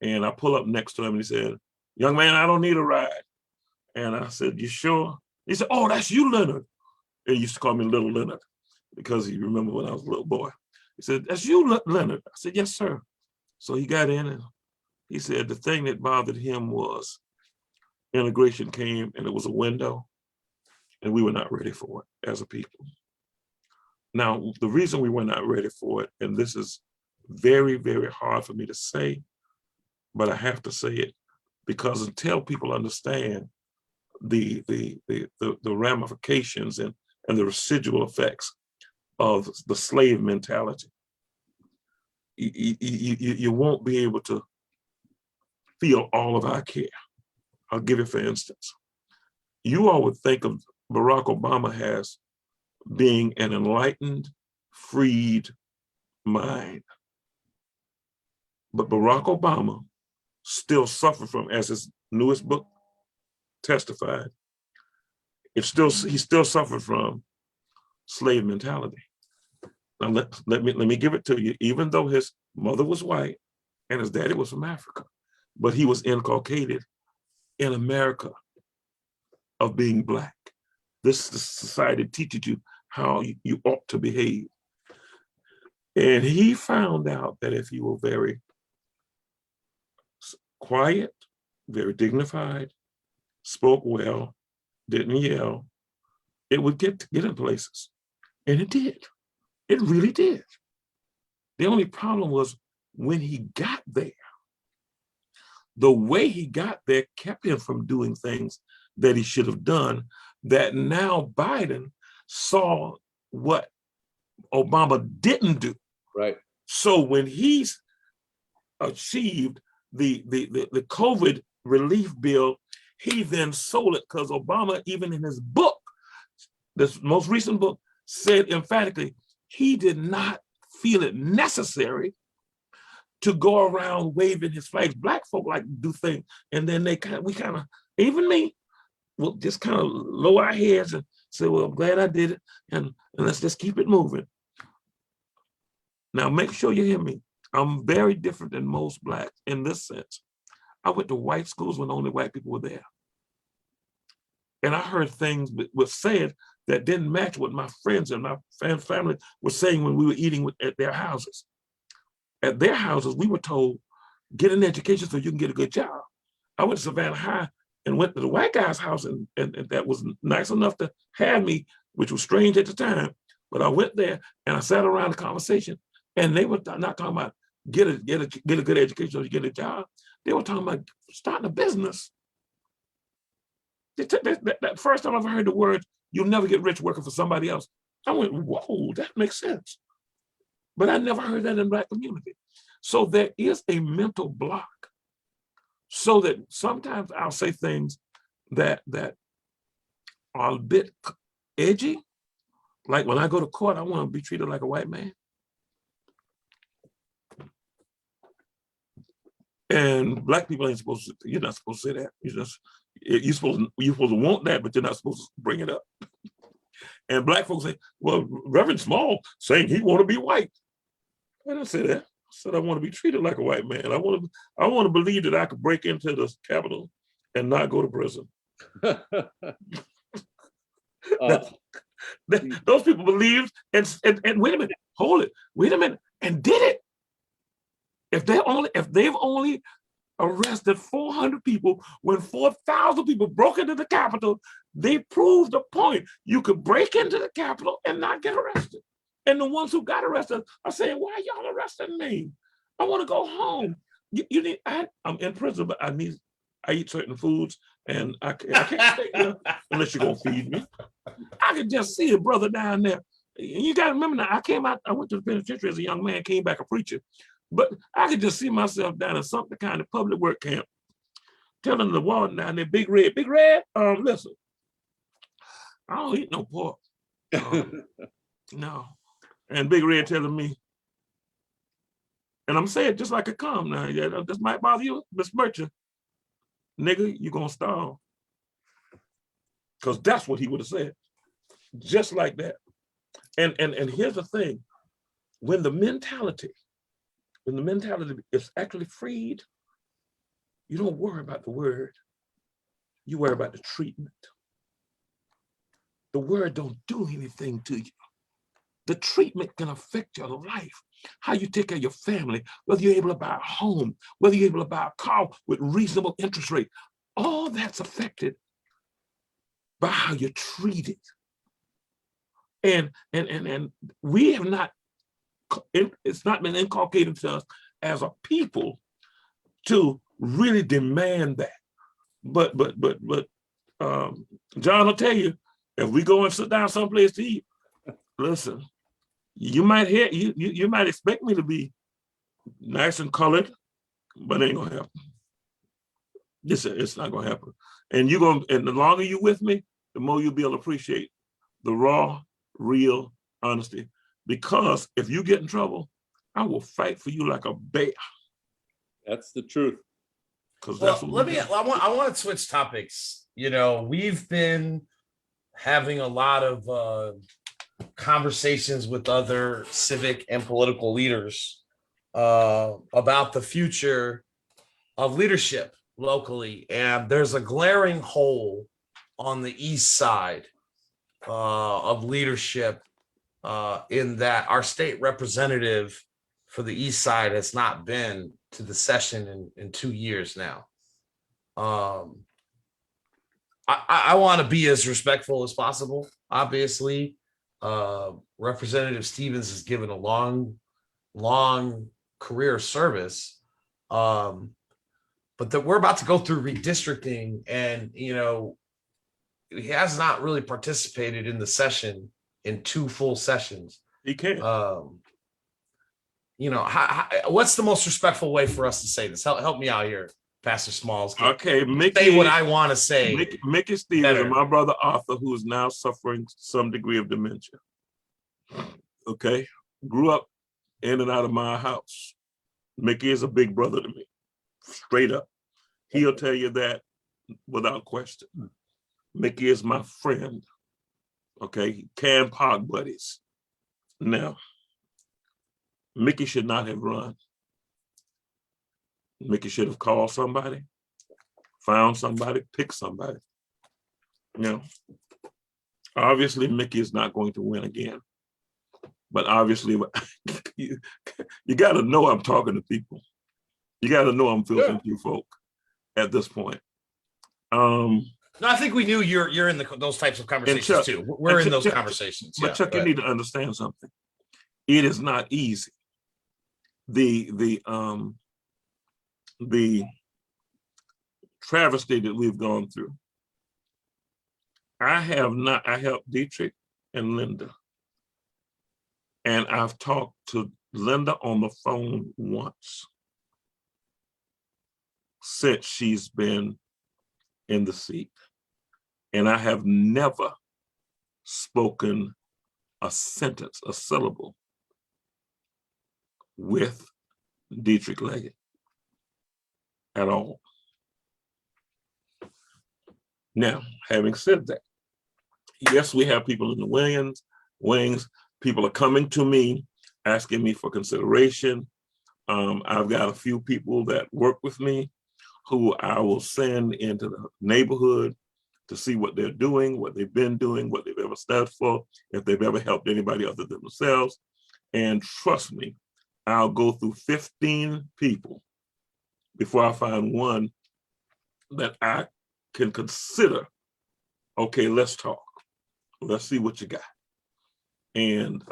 And I pull up next to him and he said, "Young man, I don't need a ride." And I said, "You sure?" He said, "Oh, that's you, Leonard." He used to call me Little Leonard because he remembered when I was a little boy. He said, "That's you, Leonard." I said, "Yes, sir." So he got in and he said the thing that bothered him was integration came and it was a window and we were not ready for it as a people. Now, the reason we were not ready for it, and this is very, very hard for me to say, but I have to say it because until people understand the ramifications and the residual effects of the slave mentality, you won't be able to feel all of our care. I'll give you, for instance, you all would think of Barack Obama as being an enlightened, freed mind. But Barack Obama still suffer from, as his newest book testified. He still suffered from slave mentality. Now let me give it to you. Even though his mother was white and his daddy was from Africa, but he was inculcated in America of being Black. This society teaches you how you ought to behave. And he found out that if you were very quiet, very dignified, spoke well, didn't yell, it would get in places. And it did. It really did. The only problem was when he got there, the way he got there kept him from doing things that he should have done, that now Biden saw what Obama didn't do. Right. So when he's achieved the COVID relief bill, he then sold it, because Obama, even in his book, this most recent book, said emphatically he did not feel it necessary to go around waving his flags. Black folk like to do things, and then we kind of, even me, will just kind of lower our heads and say, well, I'm glad I did it, and let's just keep it moving. Now, make sure you hear me. I'm very different than most Blacks in this sense. I went to white schools when only white people were there. And I heard things that were said that didn't match what my friends and my family were saying when we were eating at their houses. At their houses, we were told, get an education so you can get a good job. I went to Savannah High and went to the white guy's house, and that was nice enough to have me, which was strange at the time. But I went there and I sat around the conversation, and they were not talking about get a good education so you get a job. They were talking about starting a business. That first time I've heard the word, you'll never get rich working for somebody else, I went, whoa, that makes sense. But I never heard that in the Black community. So there is a mental block. So that sometimes I'll say things that are a bit edgy. Like when I go to court, I want to be treated like a white man. And Black people ain't supposed to, you're not supposed to say that. You're supposed to want that, but you're not supposed to bring it up. And Black folks say, well, Reverend Small saying he want to be white. I didn't say that. I said I want to be treated like a white man. I want to believe that I could break into the Capitol and not go to prison. Those people believed and wait a minute, hold it, wait a minute, and did it. If they've only arrested 400 people when 4,000 people broke into the Capitol, they proved the point. You could break into the Capitol and not get arrested. And the ones who got arrested are saying, why are y'all arresting me? I want to go home. I'm in prison, but I eat certain foods, and I can't stay here unless you're gonna feed me. I could just see a brother down there. You gotta remember now, I went to the penitentiary as a young man, came back a preacher. But I could just see myself down in some kind of public work camp, telling the warden down there, Big Red, listen, I don't eat no pork. No. And Big Red telling me, and I'm saying just like a come now, yeah, this might bother you, Miss Merchant. Nigga, you gonna starve. Because that's what he would have said. Just like that. And here's the thing, when the mentality is actually freed, you don't worry about the word, you worry about the treatment. The word don't do anything to you. The treatment can affect your life, how you take care of your family, whether you're able to buy a home, whether you're able to buy a car with reasonable interest rate. All that's affected by how you're treated. And we have not, it's not been inculcated to us as a people to really demand that. But John will tell you, if we go and sit down someplace to eat, listen, you might you might expect me to be nice and colored, but it ain't gonna happen. It's not gonna happen. And the longer you with me, the more you'll be able to appreciate the raw, real honesty. Because if you get in trouble, I will fight for you like a bear. That's the truth. Because Well, that's what let we me. do. I want to switch topics. We've been having a lot of conversations with other civic and political leaders about the future of leadership locally, and there's a glaring hole on the east side of leadership in that our state representative for the east side has not been to the session in 2 years now. I want to be as respectful as possible. Obviously, Representative Stevens has given a long career of service, but that we're about to go through redistricting, and he has not really participated in the session in 2 full sessions. He can't. What's the most respectful way for us to say this? Help me out here, Pastor Smalls. Okay, Mickey. Say what I want to say. Mickey Stevens better. and my brother Arthur, who is now suffering some degree of dementia. Okay, grew up in and out of my house. Mickey is a big brother to me, straight up. He'll tell you that without question. Mickey is my friend. Okay, can park buddies. Now, Mickey should not have run. Mickey should have called somebody, found somebody, picked somebody. Obviously Mickey is not going to win again. But obviously, you got to know I'm talking to people. You got to know I'm filtering through folk at this point. No, I think we knew you're in those types of conversations Chuck, too. We're in those conversations. But Chuck, you need to understand something. It is not easy. The travesty that we've gone through. I helped Dietrich and Linda. And I've talked to Linda on the phone once since she's been in the seat. And I have never spoken a sentence, a syllable with Dietrich Leggett at all. Now, having said that, yes, we have people in the wings. People are coming to me, asking me for consideration. I've got a few people that work with me who I will send into the neighborhood to see what they're doing, what they've been doing, what they've ever stood for, if they've ever helped anybody other than themselves. And trust me, I'll go through 15 people before I find one that I can consider, okay, let's talk. Let's see what you got. And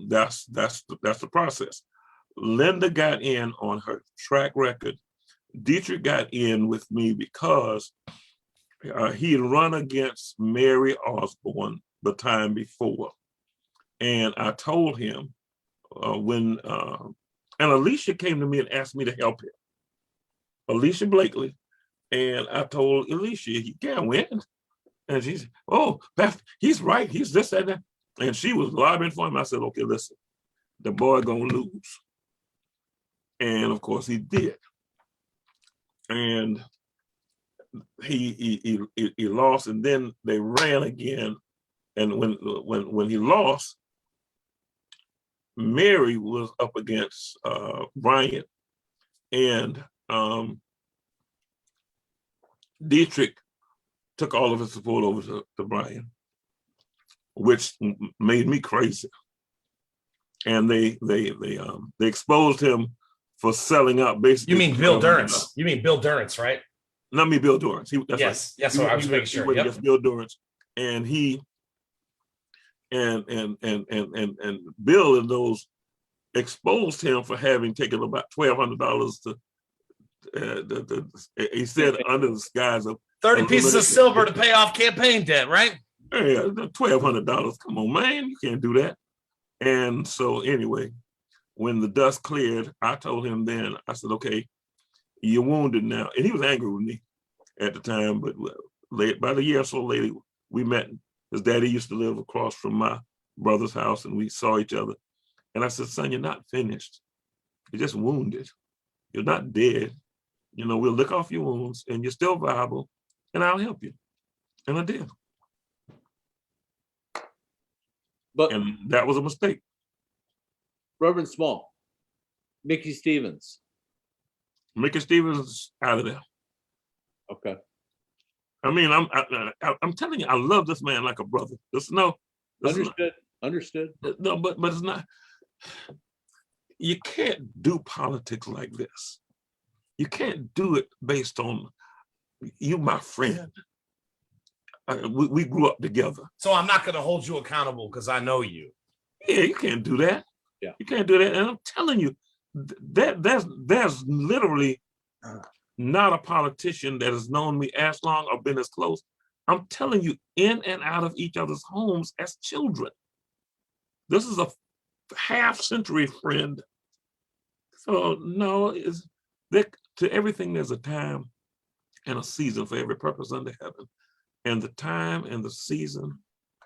that's the process. Linda got in on her track record. Dietrich got in with me because he had run against Mary Osborne the time before. And I told him and Alicia came to me and asked me to help him. Alicia Blakely. And I told Alicia, he can't win. And she said, oh, Pastor, he's right. He's this and that. And she was lobbying for him. I said, okay, listen, the boy gonna lose. And of course he did. And he lost, and then they ran again. And when he lost, Mary was up against Bryant, and Dietrich took all of his support over to Bryant, which made me crazy. And they exposed him for selling out basically. You mean Bill Durrance? You mean Bill Durrance, right? Not me, Bill Durrance. Yes, I was making sure. Yes, Bill Durrance, and he and Bill and those exposed him for having taken about $1,200 to. He said under the skies of 30 pieces of silver to pay off campaign debt, right? Yeah, $1,200. Come on, man, you can't do that. And so anyway, when the dust cleared, I told him then, I said, okay, you're wounded now. And he was angry with me at the time, but about a year or so later, we met. His daddy used to live across from my brother's house, and we saw each other. And I said, son, you're not finished. You're just wounded. You're not dead. You know, we'll lick off your wounds and you're still viable and I'll help you. And I did. But And that was a mistake. Reverend Small, Mickey Stevens. Mickey Stevens out of there. Okay. I mean, I'm telling you, I love this man like a brother. Understood. No, but it's not. You can't do politics like this. You can't do it based on you, my friend. We grew up together. So I'm not going to hold you accountable because I know you. Yeah, you can't do that. Yeah, you can't do that. And I'm telling you, there's literally not a politician that has known me as long or been as close. I'm telling you, in and out of each other's homes as children. This is a half-century friend. So no, to everything there's a time and a season for every purpose under heaven. And the time and the season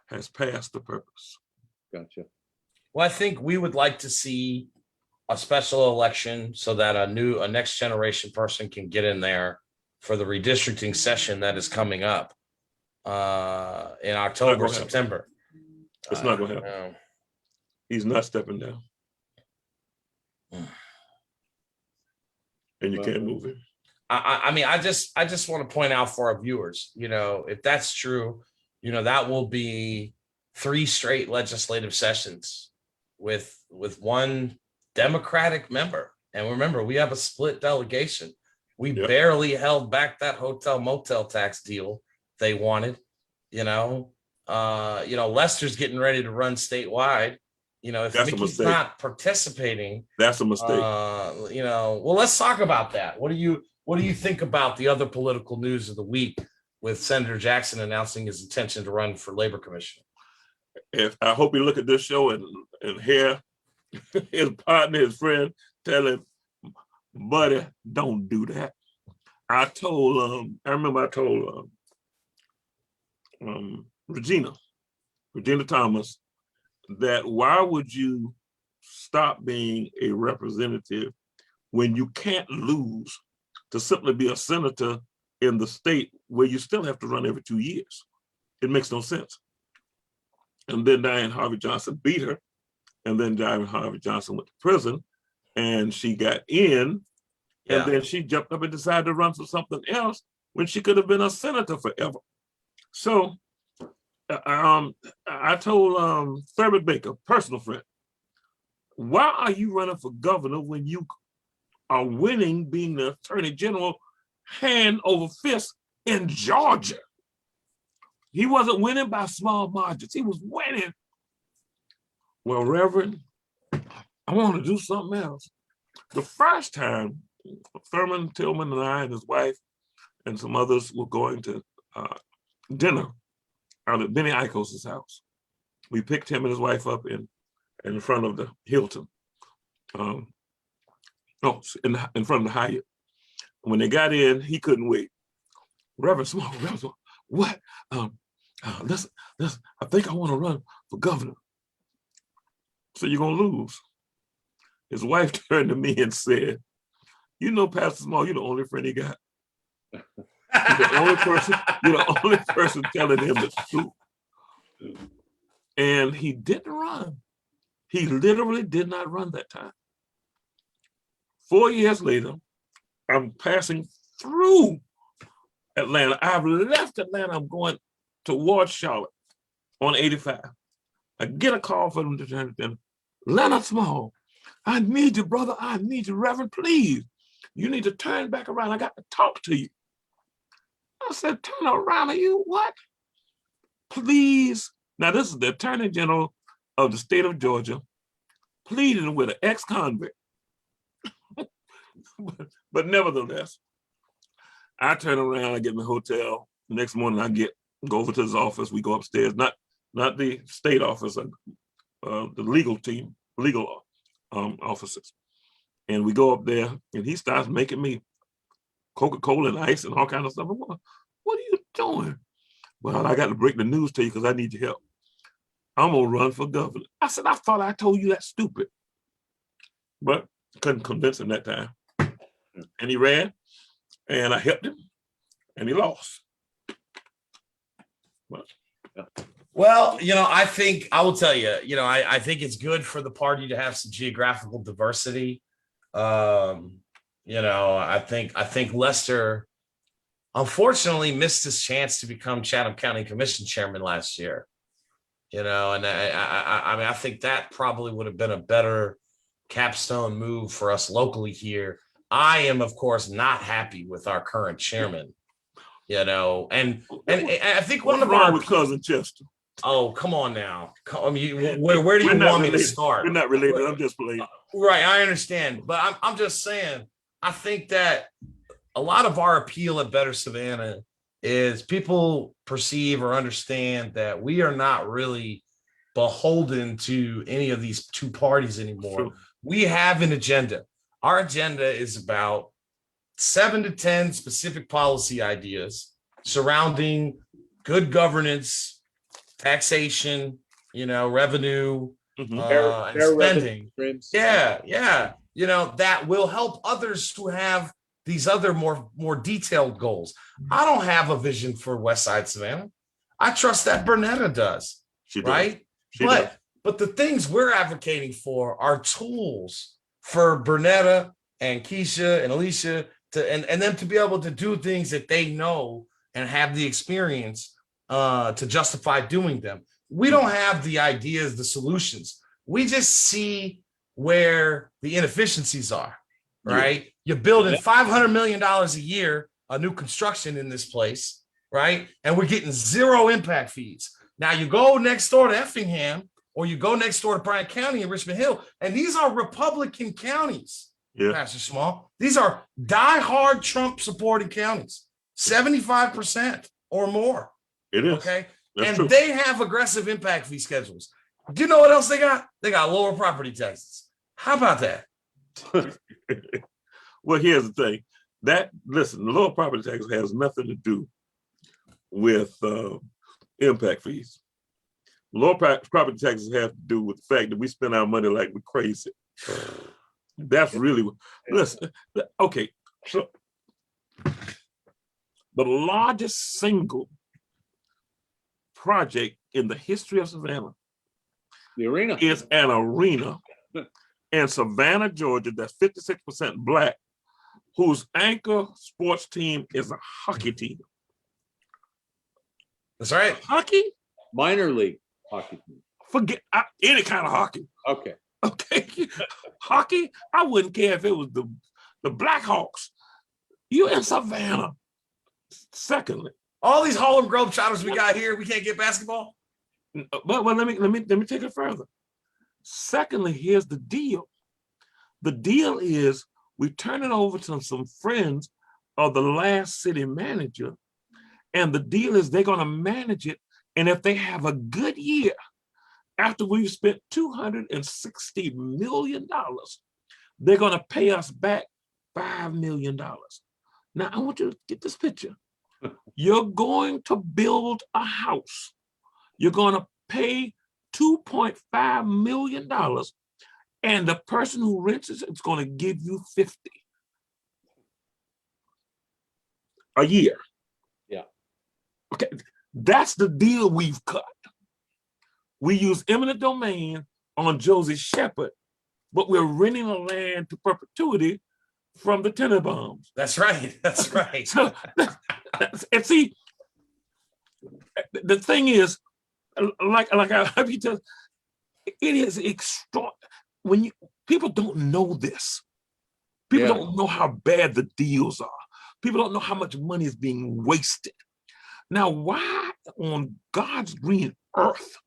has passed the purpose. gotcha. Well, I think we would like to see a special election so that a next generation person can get in there for the redistricting session that is coming up in October, September. It's not going to happen. He's not stepping down. And you can't move him. I mean, I just want to point out for our viewers, you know, if that's true, you know, that will be 3 straight legislative sessions with one Democratic member. And remember, we have a split delegation. We barely held back that hotel motel tax deal they wanted. You know, Lester's getting ready to run statewide. You know, if That's Mickey's not participating, that's a mistake. Well, let's talk about that. What do you think about the other political news of the week with Senator Jackson announcing his intention to run for labor commissioner? If I hope you look at this show and hear his partner, his friend, tell him, buddy, don't do that. I remember I told Regina Thomas that why would you stop being a representative when you can't lose to simply be a senator in the state where you still have to run every 2 years? It makes no sense. And then Diane Harvey Johnson beat her. And then Diane Harvey Johnson went to prison and she got in. Yeah. And then she jumped up and decided to run for something else when she could have been a senator forever. So I told Thurman Baker, personal friend, why are you running for governor when you are winning being the attorney general hand over fist in Georgia? He wasn't winning by small margins. He was winning. Well, Reverend, I want to do something else. The first time, Thurman Tillman and I and his wife and some others were going to dinner out at Benny Icos' house. We picked him and his wife up in front of the Hilton. In front of the Hyatt. When they got in, he couldn't wait. Reverend Small, what? Listen, I think I want to run for governor. So you're gonna lose. His wife turned to me and said, you know, Pastor Small, you're the only friend he got. You're the only person telling him the truth. And he didn't run. He literally did not run that time. 4 years later, I'm passing through Atlanta. I've left Atlanta. I'm going towards Charlotte on 85. I get a call from the Leonard Small. I need you, brother. I need you, Reverend, please. You need to turn back around. I got to talk to you. I said, turn around. Are you what? Please. Now, this is the Attorney General of the state of Georgia pleading with an ex-convict. But nevertheless, I turn around, I get in the hotel. The next morning, go over to his office. We go upstairs, not the state office, the legal team, offices. And we go up there, and he starts making me Coca-Cola and ice and all kinds of stuff. I'm going, what are you doing? Well, I got to break the news to you because I need your help. I'm going to run for governor. I said, I thought I told you that's stupid. But couldn't convince him that time. And he ran. and I helped him, and he lost. Well, I think I will tell you, I think it's good for the party to have some geographical diversity. I think Lester unfortunately missed his chance to become Chatham County Commission chairman last year. And I think that probably would have been a better capstone move for us locally here. I am, of course, not happy with our current chairman. And I think one of wrong our with Cousin Chester. Oh, come on now. Where do you want me to start? We're not related. I'm just playing. Right, I understand, but I'm just saying. I think that a lot of our appeal at Better Savannah is people perceive or understand that we are not really beholden to any of these two parties anymore. Sure. We have an agenda. Our agenda is about 7 to 10 specific policy ideas surrounding good governance, taxation, revenue, and spending. Yeah. That will help others who have these other more detailed goals. I don't have a vision for West Side Savannah. I trust that Bernetta does. She does. Right? She does. But the things we're advocating for are tools for Bernetta and Keisha and Alicia and them to be able to do things that they know and have the experience to justify doing them. We don't have the ideas, the solutions. We just see where the inefficiencies are, right? Yeah. You're building $500 million a year, a new construction in this place, right? And we're getting zero impact fees. Now you go next door to Effingham, or you go next door to Bryant County and Richmond Hill, and these are Republican counties, Pastor Small. These are diehard Trump supporting counties, 75% or more. It is. Okay. That's and true. They have aggressive impact fee schedules. Do you know what else they got? They got lower property taxes. How about that? Well, here's the thing. Listen, the lower property tax has nothing to do with impact fees. Lower property taxes have to do with the fact that we spend our money like we're crazy. That's really, listen, okay. So the largest single project in the history of Savannah, the arena, is an arena in Savannah, Georgia, that's 56% Black, whose anchor sports team is a hockey team. That's right. Hockey? Minor league hockey team. Forget any kind of hockey. Okay. Hockey, I wouldn't care if it was the Blackhawks. You in Savannah. Secondly, all these Harlem Globetrotters we got here, we can't get basketball. But let me take it further. Secondly, here's the deal. The deal is we turn it over to some friends of the last city manager, and the deal is they're going to manage it. And if they have a good year, after we've spent $260 million, they're going to pay us back $5 million. Now, I want you to get this picture. You're going to build a house. You're going to pay $2.5 million, and the person who rents it is going to give you $50 a year. Yeah. Okay, that's the deal we've cut. We use eminent domain on Josie Shepherd, but we're renting the land to perpetuity from the Tenenbaums. That's right. That's right. So, and see, the thing is, like I be telling, it is extra. When people don't know this, people don't know how bad the deals are. People don't know how much money is being wasted. Now, why on God's green earth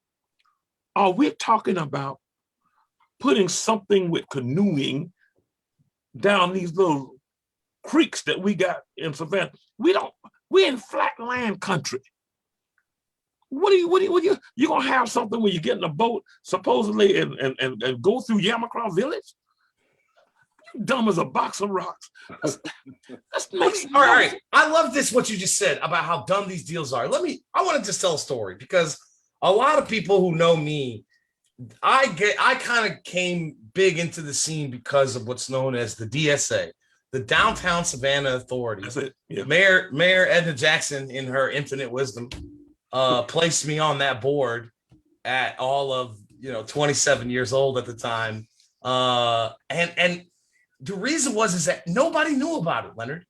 are we talking about putting something with canoeing down these little creeks that we got in Savannah? We're in flat land country. You're gonna have something where you get in a boat supposedly and go through Yamacraw Village? You dumb as a box of rocks. That's makes all right. I love this, what you just said about how dumb these deals are. I want to just tell a story, because a lot of people who know me, I kind of came big into the scene because of what's known as the DSA, the Downtown Savannah Authority. That's it. Yeah. Mayor Edna Jackson, in her infinite wisdom, placed me on that board at all of 27 years old at the time. And the reason is that nobody knew about it, Leonard.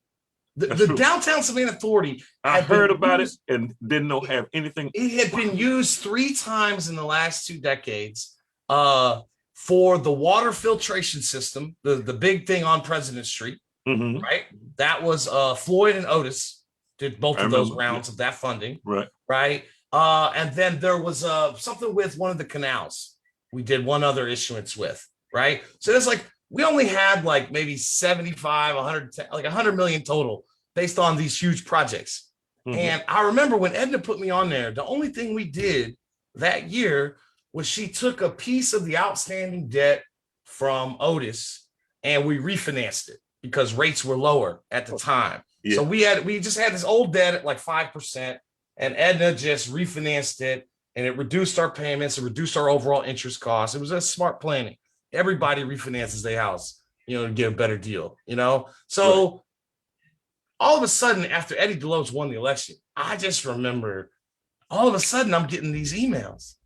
The Downtown Savannah Authority. I heard about it and didn't have anything. It had been used 3 times in the last 2 decades for the water filtration system, the big thing on President Street, right? That was Floyd and Otis did both of those rounds of that funding, right? And then there was something with one of the canals. We did one other issuance with, right? So there's we only had maybe 75, 110, like 100 million total based on these huge projects. And I remember when Edna put me on there, the only thing we did that year was she took a piece of the outstanding debt from Otis and we refinanced it because rates were lower at the time. Yeah. So we just had this old debt at 5%, and Edna just refinanced it, and it reduced our payments, it reduced our overall interest costs. It was a smart planning. Everybody refinances their house, to get a better deal, So all of a sudden, after Eddie Deloach won the election, I just remember all of a sudden I'm getting these emails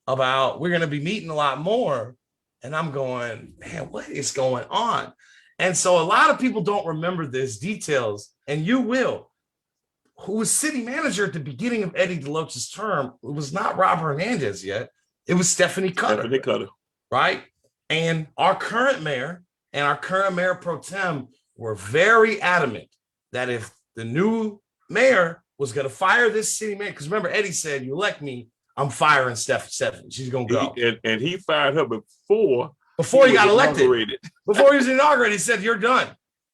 about we're going to be meeting a lot more. And I'm going, man, what is going on? And so a lot of people don't remember these details, and you will. Who was city manager at the beginning of Eddie Deloach's term? It was not Rob Hernandez yet. It was Stephanie Cutter. Right? And our current mayor and our current mayor pro tem were very adamant that if the new mayor was going to fire this city mayor, because remember, Eddie said, you elect me, I'm firing Stephanie. She's going to go. And he fired her before he got elected. Before he was inaugurated, he said, you're done.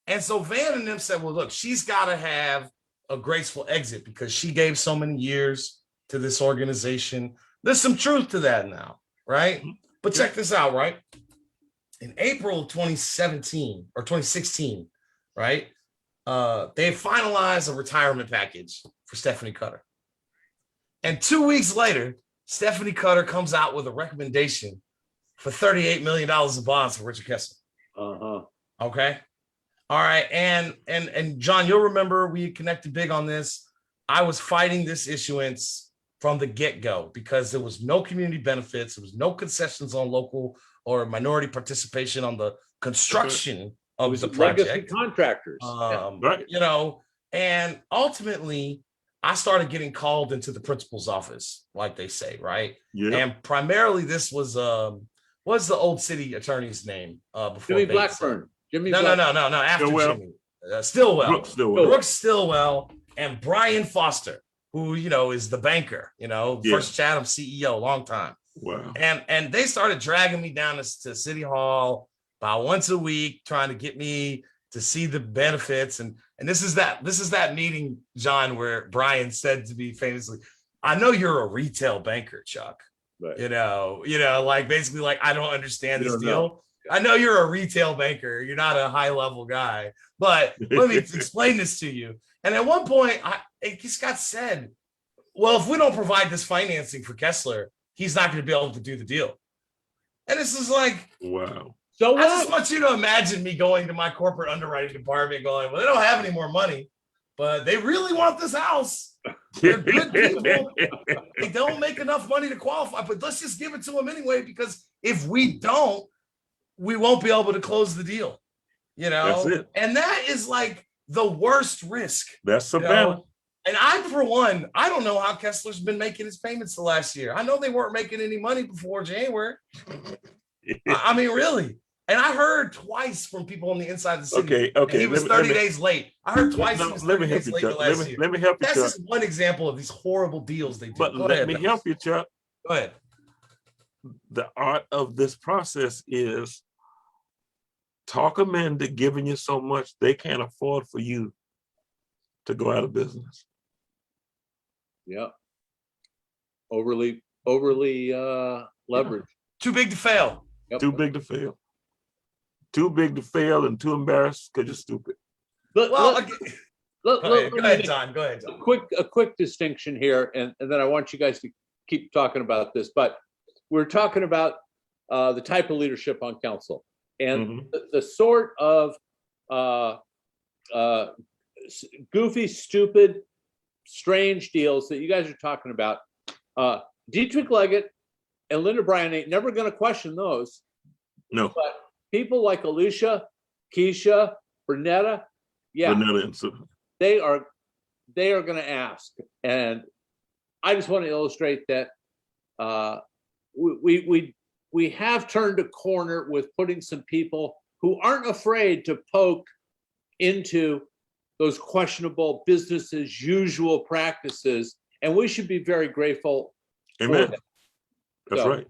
And so Van and them said, well, look, she's got to have a graceful exit because she gave so many years to this organization. There's some truth to that now, right? But check this out, right? In April of 2017 or 2016, right? They finalized a retirement package for Stephanie Cutter. And 2 weeks later, Stephanie Cutter comes out with a recommendation for $38 million in bonds for Richard Kessler. Okay. All right. And John, you'll remember we connected big on this. I was fighting this issuance from the get-go because there was no community benefits. There was no concessions on local or minority participation on the construction of the project. Contractors. And ultimately I started getting called into the principal's office, like they say, right? Yeah. And primarily this was what's the old city attorney's name? Before Jimmy Blackburn. No. After Jimmy. Brooks Stillwell and Brian Foster, who is the banker, First Chatham CEO, long time. Wow. And they started dragging me down to City Hall about once a week, trying to get me to see the benefits. And this is that meeting, John, where Brian said to me famously, I know you're a retail banker, Chuck. Right. Basically I don't understand this deal. I know you're a retail banker. You're not a high level guy, but let me explain this to you. And at one point it just got said, well, if we don't provide this financing for Kessler, he's not going to be able to do the deal. And this is wow. So I just want you to imagine me going to my corporate underwriting department going, well, they don't have any more money, but they really want this house. They're good people. They don't make enough money to qualify, but let's just give it to them anyway, because if we don't, we won't be able to close the deal. That's it. And that is the worst risk. That's Savannah. And I, for one, I don't know how Kessler's been making his payments the last year. I know they weren't making any money before January. I mean, really. And I heard twice from people on the inside of the city. Okay. He was 30 days late. I heard twice he was 30 days late the last year. Let me help you, Chuck. That's just one example of these horrible deals they do. But let me help you, Chuck. Go ahead. The art of this process is talk them into giving you so much they can't afford for you to go out of business. Yeah. Overly leveraged. Too big to fail. Yep. Too big to fail. Too big to fail and too embarrassed because you're stupid. Go ahead, John. A quick distinction here, and then I want you guys to keep talking about this, but we're talking about the type of leadership on council and the sort of uh, uh, goofy, stupid, strange deals that you guys are talking about, Dietrich Leggett and Linda Bryan ain't never going to question those. No. But people like Alicia, Keisha, Bernetta, yeah, they are going to ask. And I just want to illustrate that we have turned a corner with putting some people who aren't afraid to poke into those questionable business as usual practices, and we should be very grateful. Amen. That's So, right.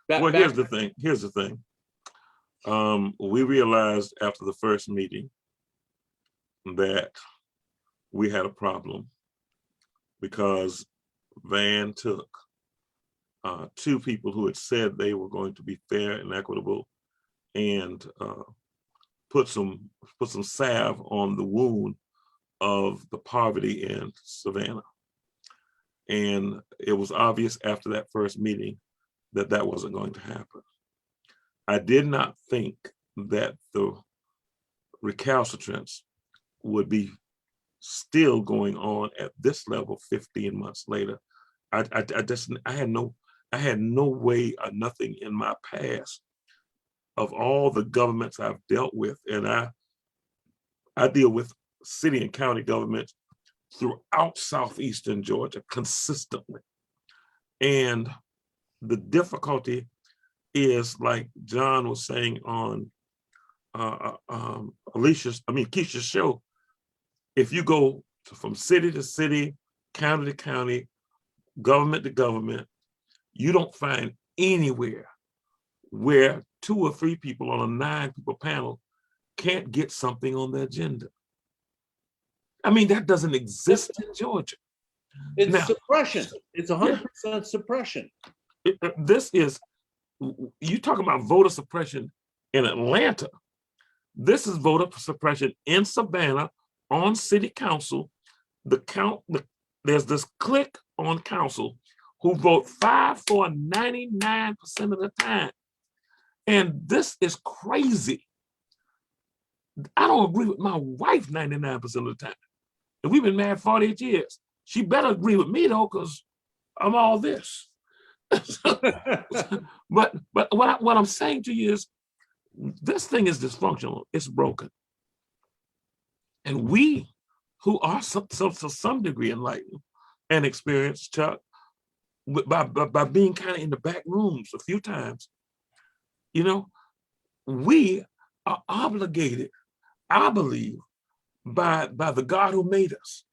Well, here's the thing. Here's the thing. We realized after the first meeting that we had a problem because Van took two people who had said they were going to be fair and equitable and put some salve on the wound of the poverty in Savannah. And it was obvious after that first meeting that that wasn't going to happen. I did not think that the recalcitrance would be still going on at this level 15 months later. I had no way or nothing in my past of all the governments I've dealt with, and I deal with city and county governments throughout southeastern Georgia consistently. And the difficulty is, like John was saying on Keisha's show, if you go from city to city, county to county, government to government, you don't find anywhere where 2 or 3 people on a 9-people panel can't get something on the agenda. I mean, that doesn't exist in Georgia. It's now, suppression. It's 100% suppression. This is, you talk about voter suppression in Atlanta. This is voter suppression in Savannah on city council. There's this clique on council who vote 5 for 99% of the time. And this is crazy. I don't agree with my wife 99% of the time. And we've been married 48 years. She better agree with me though, because I'm all this. but what I'm saying to you is, this thing is dysfunctional. It's broken. And we, who are to some degree enlightened and experienced, Chuck, by being kind of in the back rooms a few times, you know, we are obligated, I believe, by the God who made us,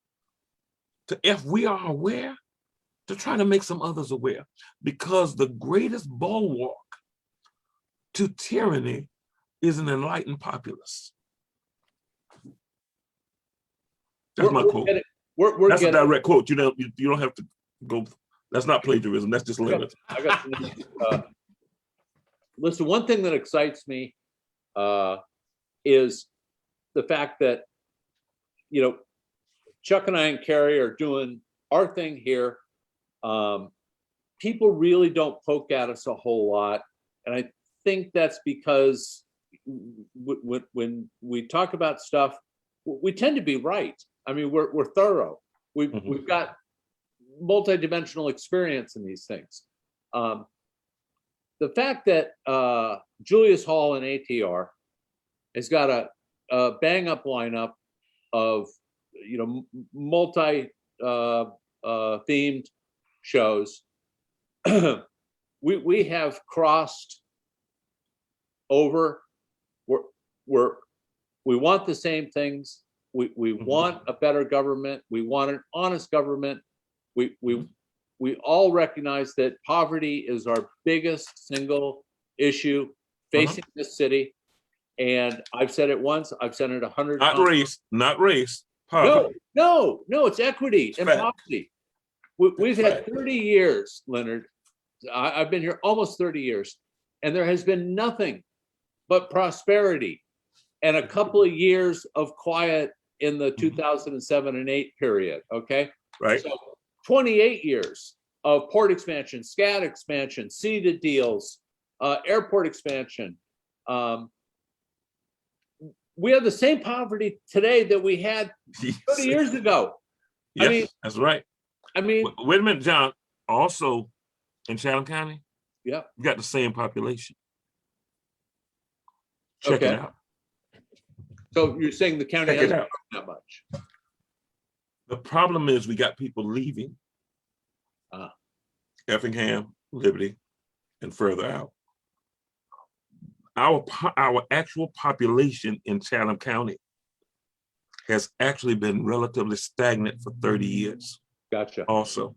to, if we are aware, to try to make some others aware, because the greatest bulwark to tyranny is an enlightened populace. That's my quote. That's a direct quote. You don't have to go. That's not plagiarism. That's just limit. Listen, one thing that excites me is the fact that, you know, Chuck and I and Carrie are doing our thing here. People really don't poke at us a whole lot. And I think that's because when we talk about stuff, we tend to be right. I mean, we're thorough. We've got multidimensional experience in these things. The fact that Julius Hall and ATR has got a bang up lineup of, you know, multi themed shows, we have crossed over. We want the same things. We want a better government. We want an honest government. We all recognize that poverty is our biggest single issue facing this city. And I've said it once, I've said it 100 times. Not race, poverty. No, it's equity and poverty. We've had 30 years, Leonard. I've been here almost 30 years, and there has been nothing but prosperity and a couple of years of quiet in the 2007 and 8 period, okay? Right. So 28 years of port expansion, SCAD expansion, seeded deals, airport expansion. we have the same poverty today that we had 30 years ago. Yes, I mean, that's right. I mean, Wait a minute, John. Also, in Chatham County, yeah. we got the same population. Check Okay. it out. So you're saying the county Check it hasn't out. grown that much? The problem is we got people leaving Effingham, Liberty, and further out. Our actual population in Chatham County has actually been relatively stagnant for 30 years. Gotcha. Also,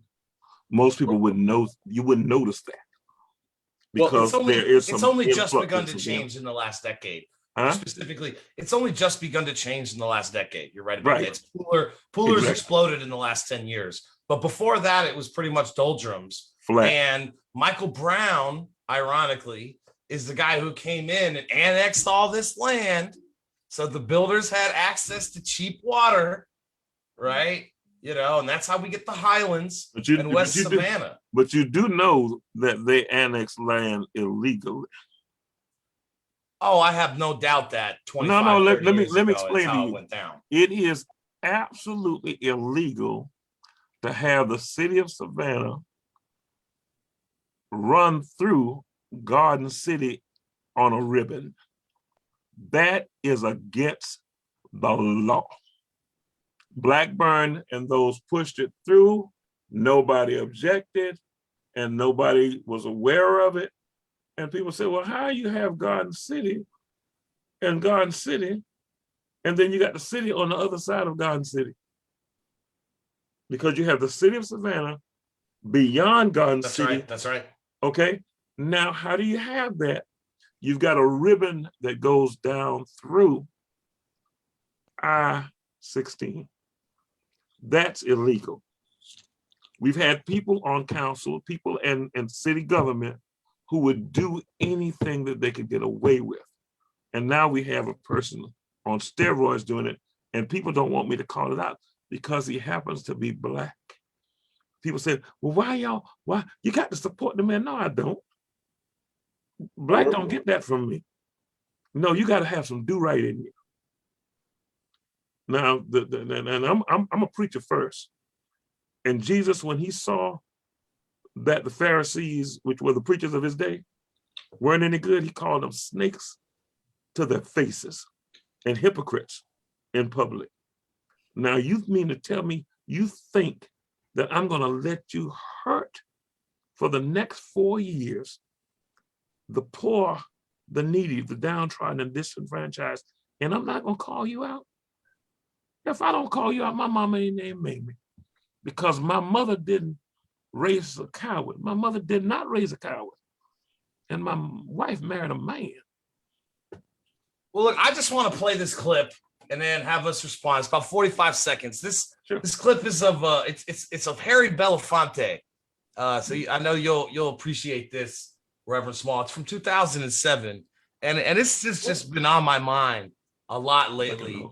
most people wouldn't know, you wouldn't notice that. Well, Because there is some it's only just influx begun of to some- change in the last decade. Huh? Specifically, it's only just begun to change in the last decade. You're right about Right. that. It's Poolers Exactly. exploded in the last 10 years. But before that, it was pretty much doldrums. Flat. And Michael Brown, ironically, is the guy who came in and annexed all this land. So the builders had access to cheap water, right? You know, and that's how we get the Highlands and West Savannah. But you do know that they annexed land illegally. Oh, I have no doubt that 25, No, let 30 me years ago explain is to how you. it went down. It is absolutely illegal to have the city of Savannah run through Garden City on a ribbon. That is against the law. Blackburn and those pushed it through. Nobody objected and nobody was aware of it. And people say, well, how you have Garden City and Garden City, and then you got the city on the other side of Garden City? Because you have the city of Savannah beyond Garden That's City. right. That's right. Okay. Now, how do you have that? You've got a ribbon that goes down through I-16. That's illegal. We've had people on council, people in city government who would do anything that they could get away with. And now we have a person on steroids doing it, and people don't want me to call it out because he happens to be Black. People say, well, why you got to support the man? No, I don't. Black don't get that from me. No, you got to have some do-right in you. Now, and I'm a preacher first. And Jesus, when he saw that the Pharisees, which were the preachers of his day, weren't any good, he called them snakes to their faces and hypocrites in public. Now, you mean to tell me you think that I'm going to let you hurt for the next 4 years the poor, the needy, the downtrodden, and disenfranchised, and I'm not going to call you out? If I don't call you out, my mama ain't named me, because my mother didn't raise a coward. My mother did not raise a coward. And my wife married a man. Well, look, I just want to play this clip and then have us respond. It's about 45 seconds. This clip is of it's of Harry Belafonte. I know you'll appreciate this, Reverend Small. It's from 2007, and it's just been on my mind a lot lately.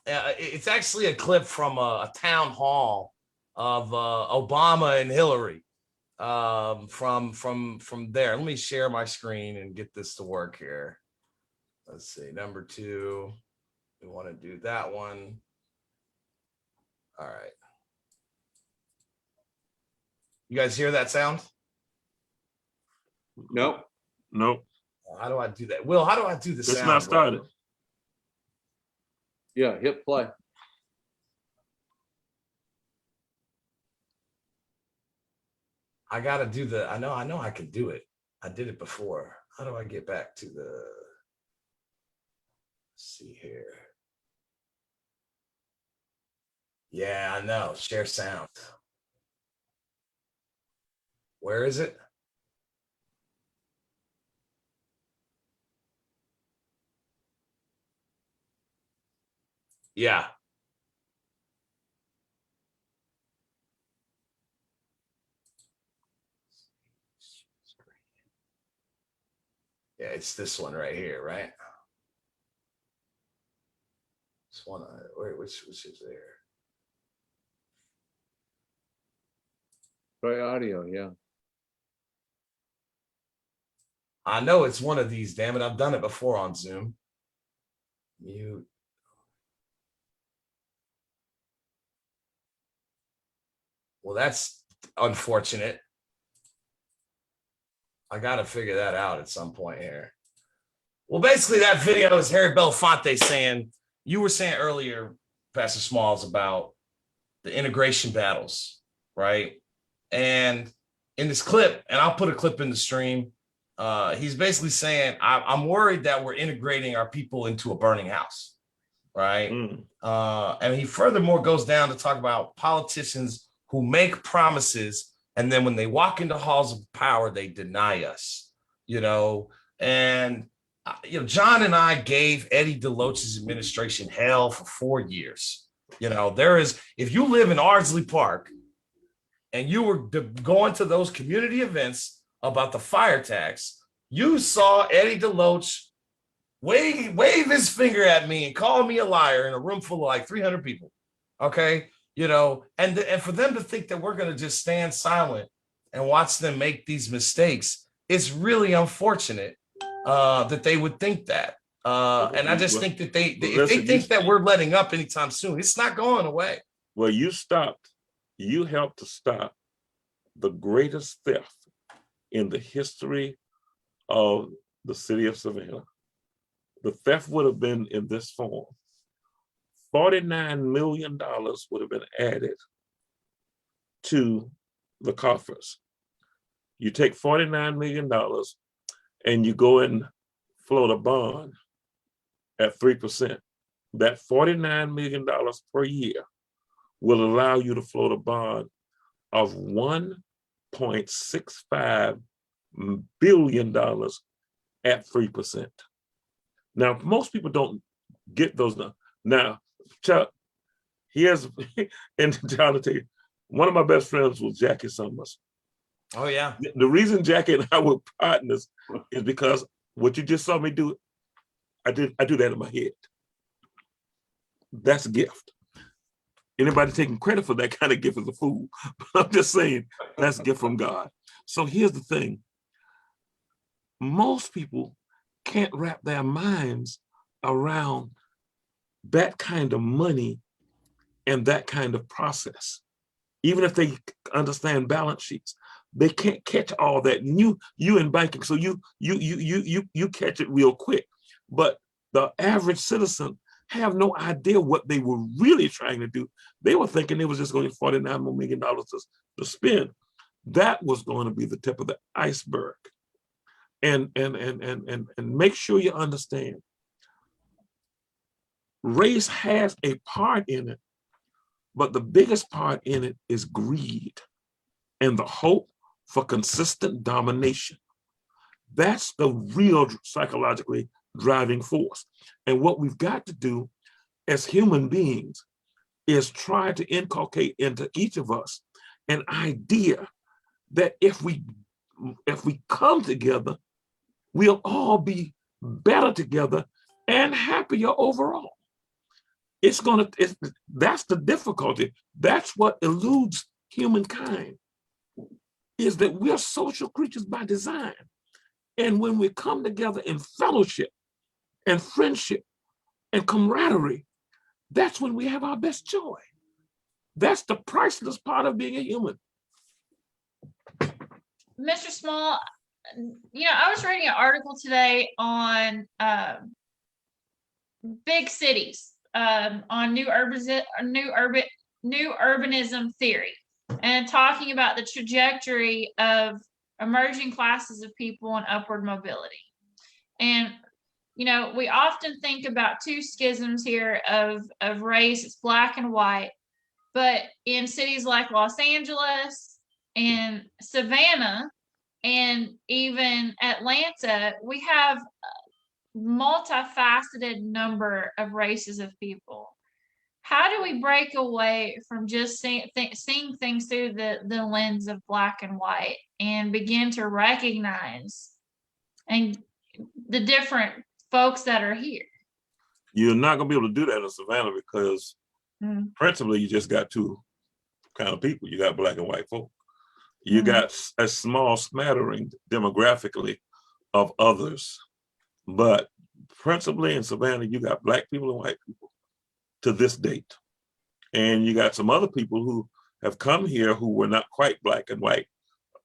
It's actually a clip from a town hall of Obama and Hillary. From there. Let me share my screen and get this to work here. Let's see, number 2. We want to do that one. All right. You guys hear that sound? No. How do I do that? Will, how do I do the sound? It's not started. Yeah, hit play. I gotta do the, I know I can do it. I did it before. How do I get back to the, let's see here. Yeah, I know, share sound. Where is it? Yeah. Yeah, it's this one right here, right? This one, which is there? Try audio, yeah. I know it's one of these, damn it. I've done it before on Zoom. Mute. Well, that's unfortunate. I got to figure that out at some point here. Well, basically, that video is Harry Belafonte saying, you were saying earlier, Pastor Smalls, about the integration battles, right? And in this clip, and I'll put a clip in the stream, he's basically saying, I'm worried that we're integrating our people into a burning house, right? And he furthermore goes down to talk about politicians who make promises, and then when they walk into halls of power, they deny us, you know? And, you know, John and I gave Eddie DeLoach's administration hell for 4 years. You know, there is, if you live in Ardsley Park and you were going to those community events about the fire tax, you saw Eddie DeLoach wave his finger at me and call me a liar in a room full of like 300 people. Okay. You know, and for them to think that we're going to just stand silent and watch them make these mistakes, it's really unfortunate that they would think that. And I just think that if they think that we're letting up anytime soon, it's not going away. Well, you helped to stop the greatest theft in the history of the city of Savannah. The theft would have been in this form. $49 million would have been added to the coffers. You take $49 million and you go and float a bond at 3%. That $49 million per year will allow you to float a bond of $1.65 billion at 3%. Now, most people don't get those. Now, Chuck, here's, and John will tell you, one of my best friends was Jackie Summers. Oh, yeah. The reason Jackie and I were partners is because what you just saw me do, I do that in my head. That's a gift. Anybody taking credit for that kind of gift is a fool. But I'm just saying, that's a gift from God. So here's the thing. Most people can't wrap their minds around that kind of money and that kind of process. Even if they understand balance sheets, they can't catch all that. And you in banking, so you catch it real quick. But the average citizen have no idea what they were really trying to do. They were thinking they was just going to get $49 million to spend. That was going to be the tip of the iceberg. And make sure you understand, race has a part in it, but the biggest part in it is greed and the hope for consistent domination. That's the real psychologically driving force. And what we've got to do as human beings is try to inculcate into each of us an idea that if we come together, we'll all be better together and happier overall. That's the difficulty. That's what eludes humankind, is that we're social creatures by design. And when we come together in fellowship and friendship and camaraderie, that's when we have our best joy. That's the priceless part of being a human. Mr. Small, you know, I was reading an article today on big cities, on new urbanism theory, and talking about the trajectory of emerging classes of people and upward mobility. And, you know, we often think about two schisms here of race, it's black and white, but in cities like Los Angeles and Savannah and even Atlanta, we have a multifaceted number of races of people. How do we break away from just seeing things through the lens of black and white and begin to recognize and the different folks that are here? You're not going to be able to do that in Savannah because principally you just got two kind of people. You got black and white folk. You got a small smattering demographically of others, but principally in Savannah, you got Black people and white people to this date. And you got some other people who have come here who were not quite Black and white,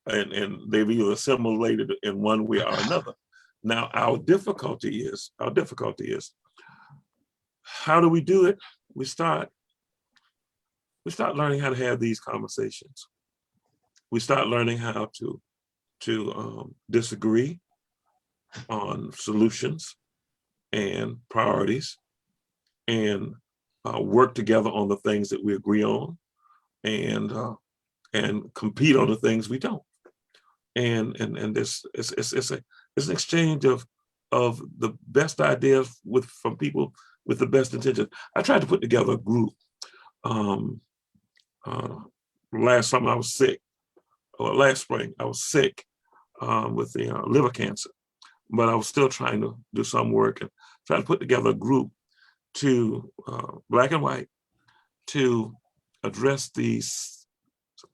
and they've either assimilated in one way or another. Now, our difficulty is, how do we do it? We start learning how to have these conversations. We start learning how to disagree on solutions and priorities, and work together on the things that we agree on, and compete on the things we don't. And this it's an exchange of the best ideas from people with the best intentions. I tried to put together a group. Last summer I was sick, or last spring I was sick with the liver cancer, but I was still trying to do some work and try to put together a group to Black and white to address the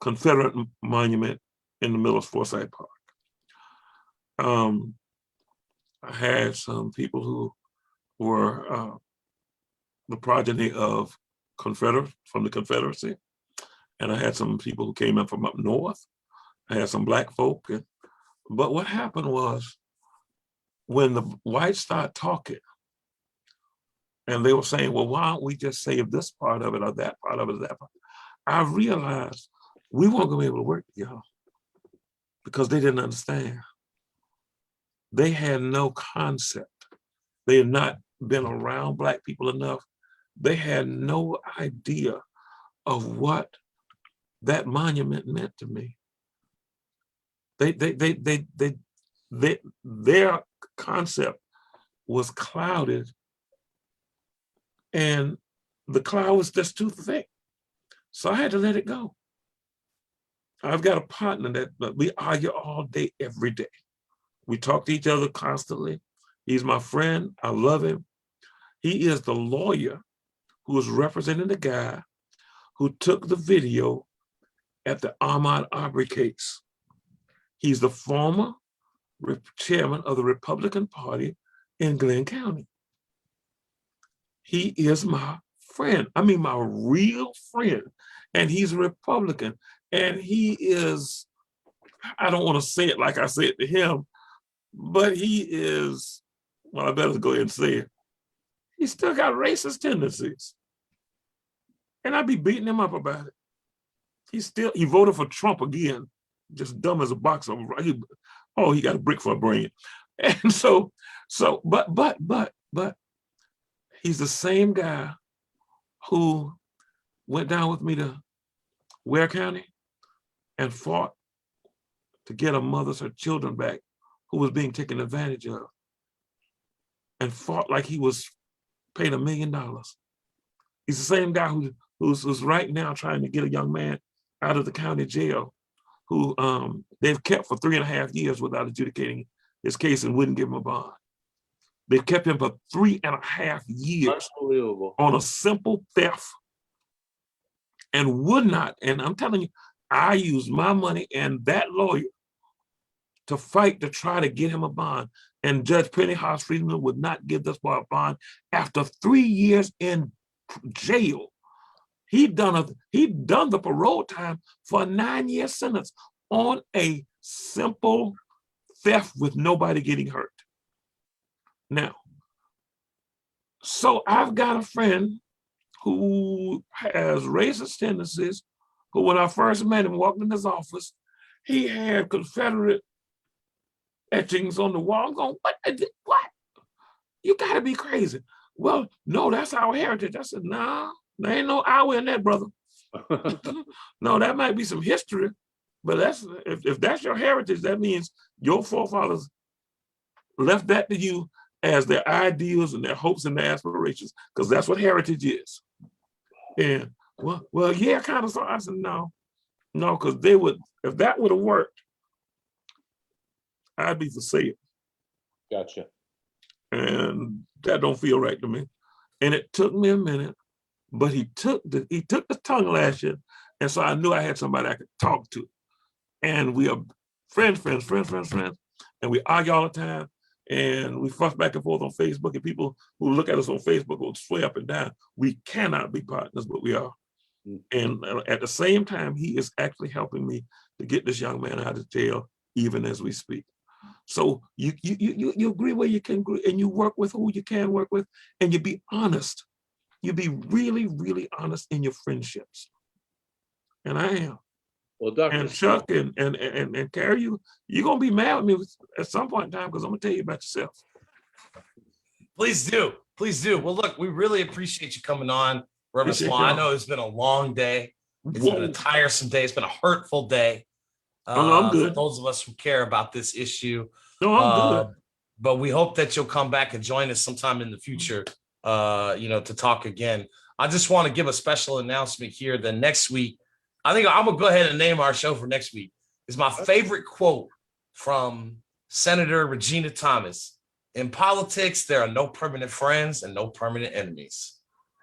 Confederate monument in the middle of Forsyth Park. I had some people who were the progeny of from the Confederacy, and I had some people who came in from up north. I had some Black folk, but what happened was when the whites started talking, and they were saying, well, why don't we just save this part of it or that part of it or that part? I realized we weren't going to be able to work together because they didn't understand. They had no concept. They had not been around Black people enough. They had no idea of what that monument meant to me. Their concept was clouded, and the cloud was just too thick. So I had to let it go. I've got a partner that we argue all day, every day. We talk to each other constantly. He's my friend. I love him. He is the lawyer who is representing the guy who took the video at the Ahmaud Arbery case. He's the former chairman of the Republican Party in Glenn County. He is my friend. I mean, my real friend. And he's a Republican. And he is, I don't want to say it like I said to him, but he is, well, I better go ahead and say it. He's still got racist tendencies. And I'd be beating him up about it. He voted for Trump again, just dumb as a box of, he got a brick for a brain. And but he's the same guy who went down with me to Ware County and fought to get her children back who was being taken advantage of, and fought like he was paid $1 million. He's the same guy who's right now trying to get a young man out of the county jail who they've kept for 3.5 years without adjudicating his case and wouldn't give him a bond. They've kept him for 3.5 years on a simple theft and would not. And I'm telling you, I used my money and that lawyer to fight to try to get him a bond. And Judge Pennyhouse Friedman would not give this boy a bond after 3 years in jail. He'd done the parole time for a 9-year sentence on a simple theft with nobody getting hurt. Now, so I've got a friend who has racist tendencies, who when I first met him, walked in his office, he had Confederate etchings on the wall. I'm going, what? You gotta be crazy. Well, no, that's our heritage. I said, nah, there ain't no hour in that, brother. No, that might be some history, but if that's your heritage, that means your forefathers left that to you as their ideals and their hopes and their aspirations, because that's what heritage is. And well, yeah, kind of. So I said, no, because they would, if that would have worked, I'd be for sale. Gotcha. And that don't feel right to me. And it took me a minute, but he took the tongue lashing, and so I knew I had somebody I could talk to. And we are friends, and we argue all the time. and we fuss back and forth on Facebook, and people who look at us on Facebook will swear up and down, we cannot be partners, but we are. And at the same time, he is actually helping me to get this young man out of jail, even as we speak. So you agree where you can agree, and you work with who you can work with, and you be honest. You be really, really honest in your friendships. And I am. Well, Dr. And Chuck and Carrie, you're gonna be mad with me at some point in time, because I'm gonna tell you about yourself. Please do. Please do. Well, look, we really appreciate you coming on, Reverend Small. I know it's been a long day. It's been a tiresome day. It's been a hurtful day. I'm good. For those of us who care about this issue. No, I'm good. But we hope that you'll come back and join us sometime in the future, to talk again. I just want to give a special announcement here that next week, I think I'm gonna go ahead and name our show for next week. Is my favorite quote from Senator Regina Thomas. In politics, there are no permanent friends and no permanent enemies.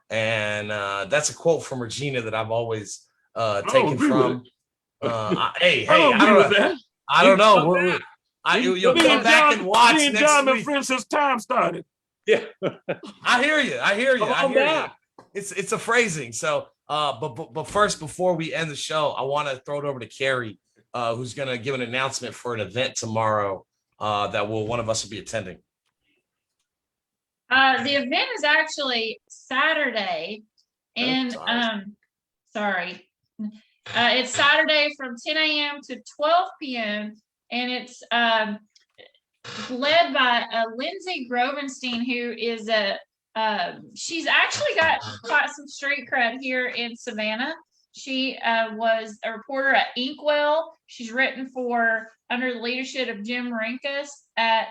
And that's a quote from Regina that I've always taken from. I don't know. You'll come back and watch next John week. been friends since time started. Yeah. I hear you. It's a phrasing. So, but first, before we end the show, I want to throw it over to Carrie, who's going to give an announcement for an event tomorrow that one of us will be attending. The event is actually Saturday, and it's Saturday from 10 a.m. to 12 p.m. and it's led by Lindsay Grovenstein, who is she's actually got quite some street cred here in Savannah. She was a reporter at Inkwell. She's written under the leadership of Jim Rinkus at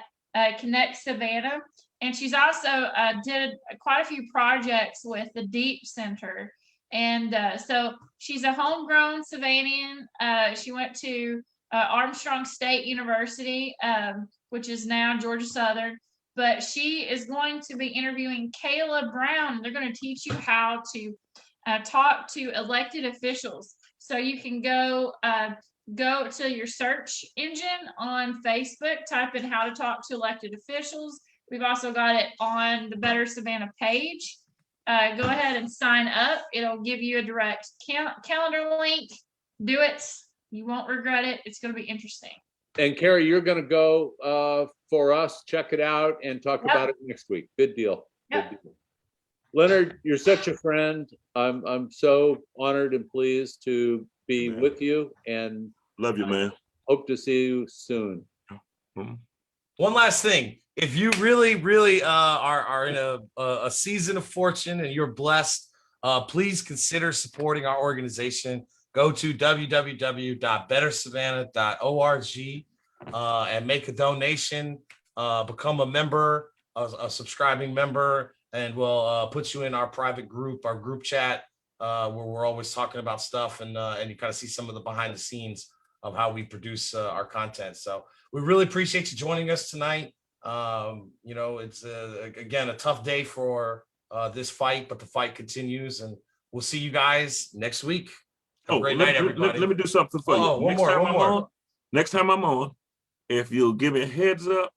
Connect Savannah. And she's also did quite a few projects with the Deep Center. And so she's a homegrown Savannian. She went to Armstrong State University, which is now Georgia Southern. But she is going to be interviewing Kayla Brown. They're going to teach you how to talk to elected officials. So you can go to your search engine on Facebook, type in how to talk to elected officials. We've also got it on the Better Savannah page. Go ahead and sign up. It'll give you a direct calendar link. Do it. You won't regret it. It's going to be interesting. And Carrie, you're going to go for us, check it out, and talk about it next week. Good deal. Yep. Good deal. Leonard, you're such a friend. I'm so honored and pleased to be with you, and love you, man. Hope to see you soon. Mm-hmm. One last thing. If you really, really are in a season of fortune and you're blessed, please consider supporting our organization. Go to www.bettersavannah.org and make a donation. Become a member, a subscribing member, and we'll put you in our private group, our group chat, where we're always talking about stuff, and you kind of see some of the behind the scenes of how we produce our content. So we really appreciate you joining us tonight. It's again a tough day for this fight, but the fight continues, and we'll see you guys next week. Have a great night, everybody. Let me do something for you. One more. Next time I'm on, if you'll give me a heads up,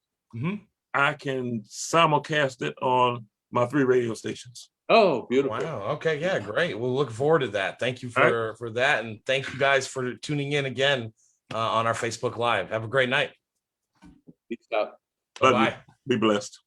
I can simulcast it on my 3 radio stations. Oh, beautiful. Wow. Okay. Yeah, great. We'll look forward to that. Thank you for that. And thank you guys for tuning in again on our Facebook Live. Have a great night. Peace out. Bye-bye. Be blessed.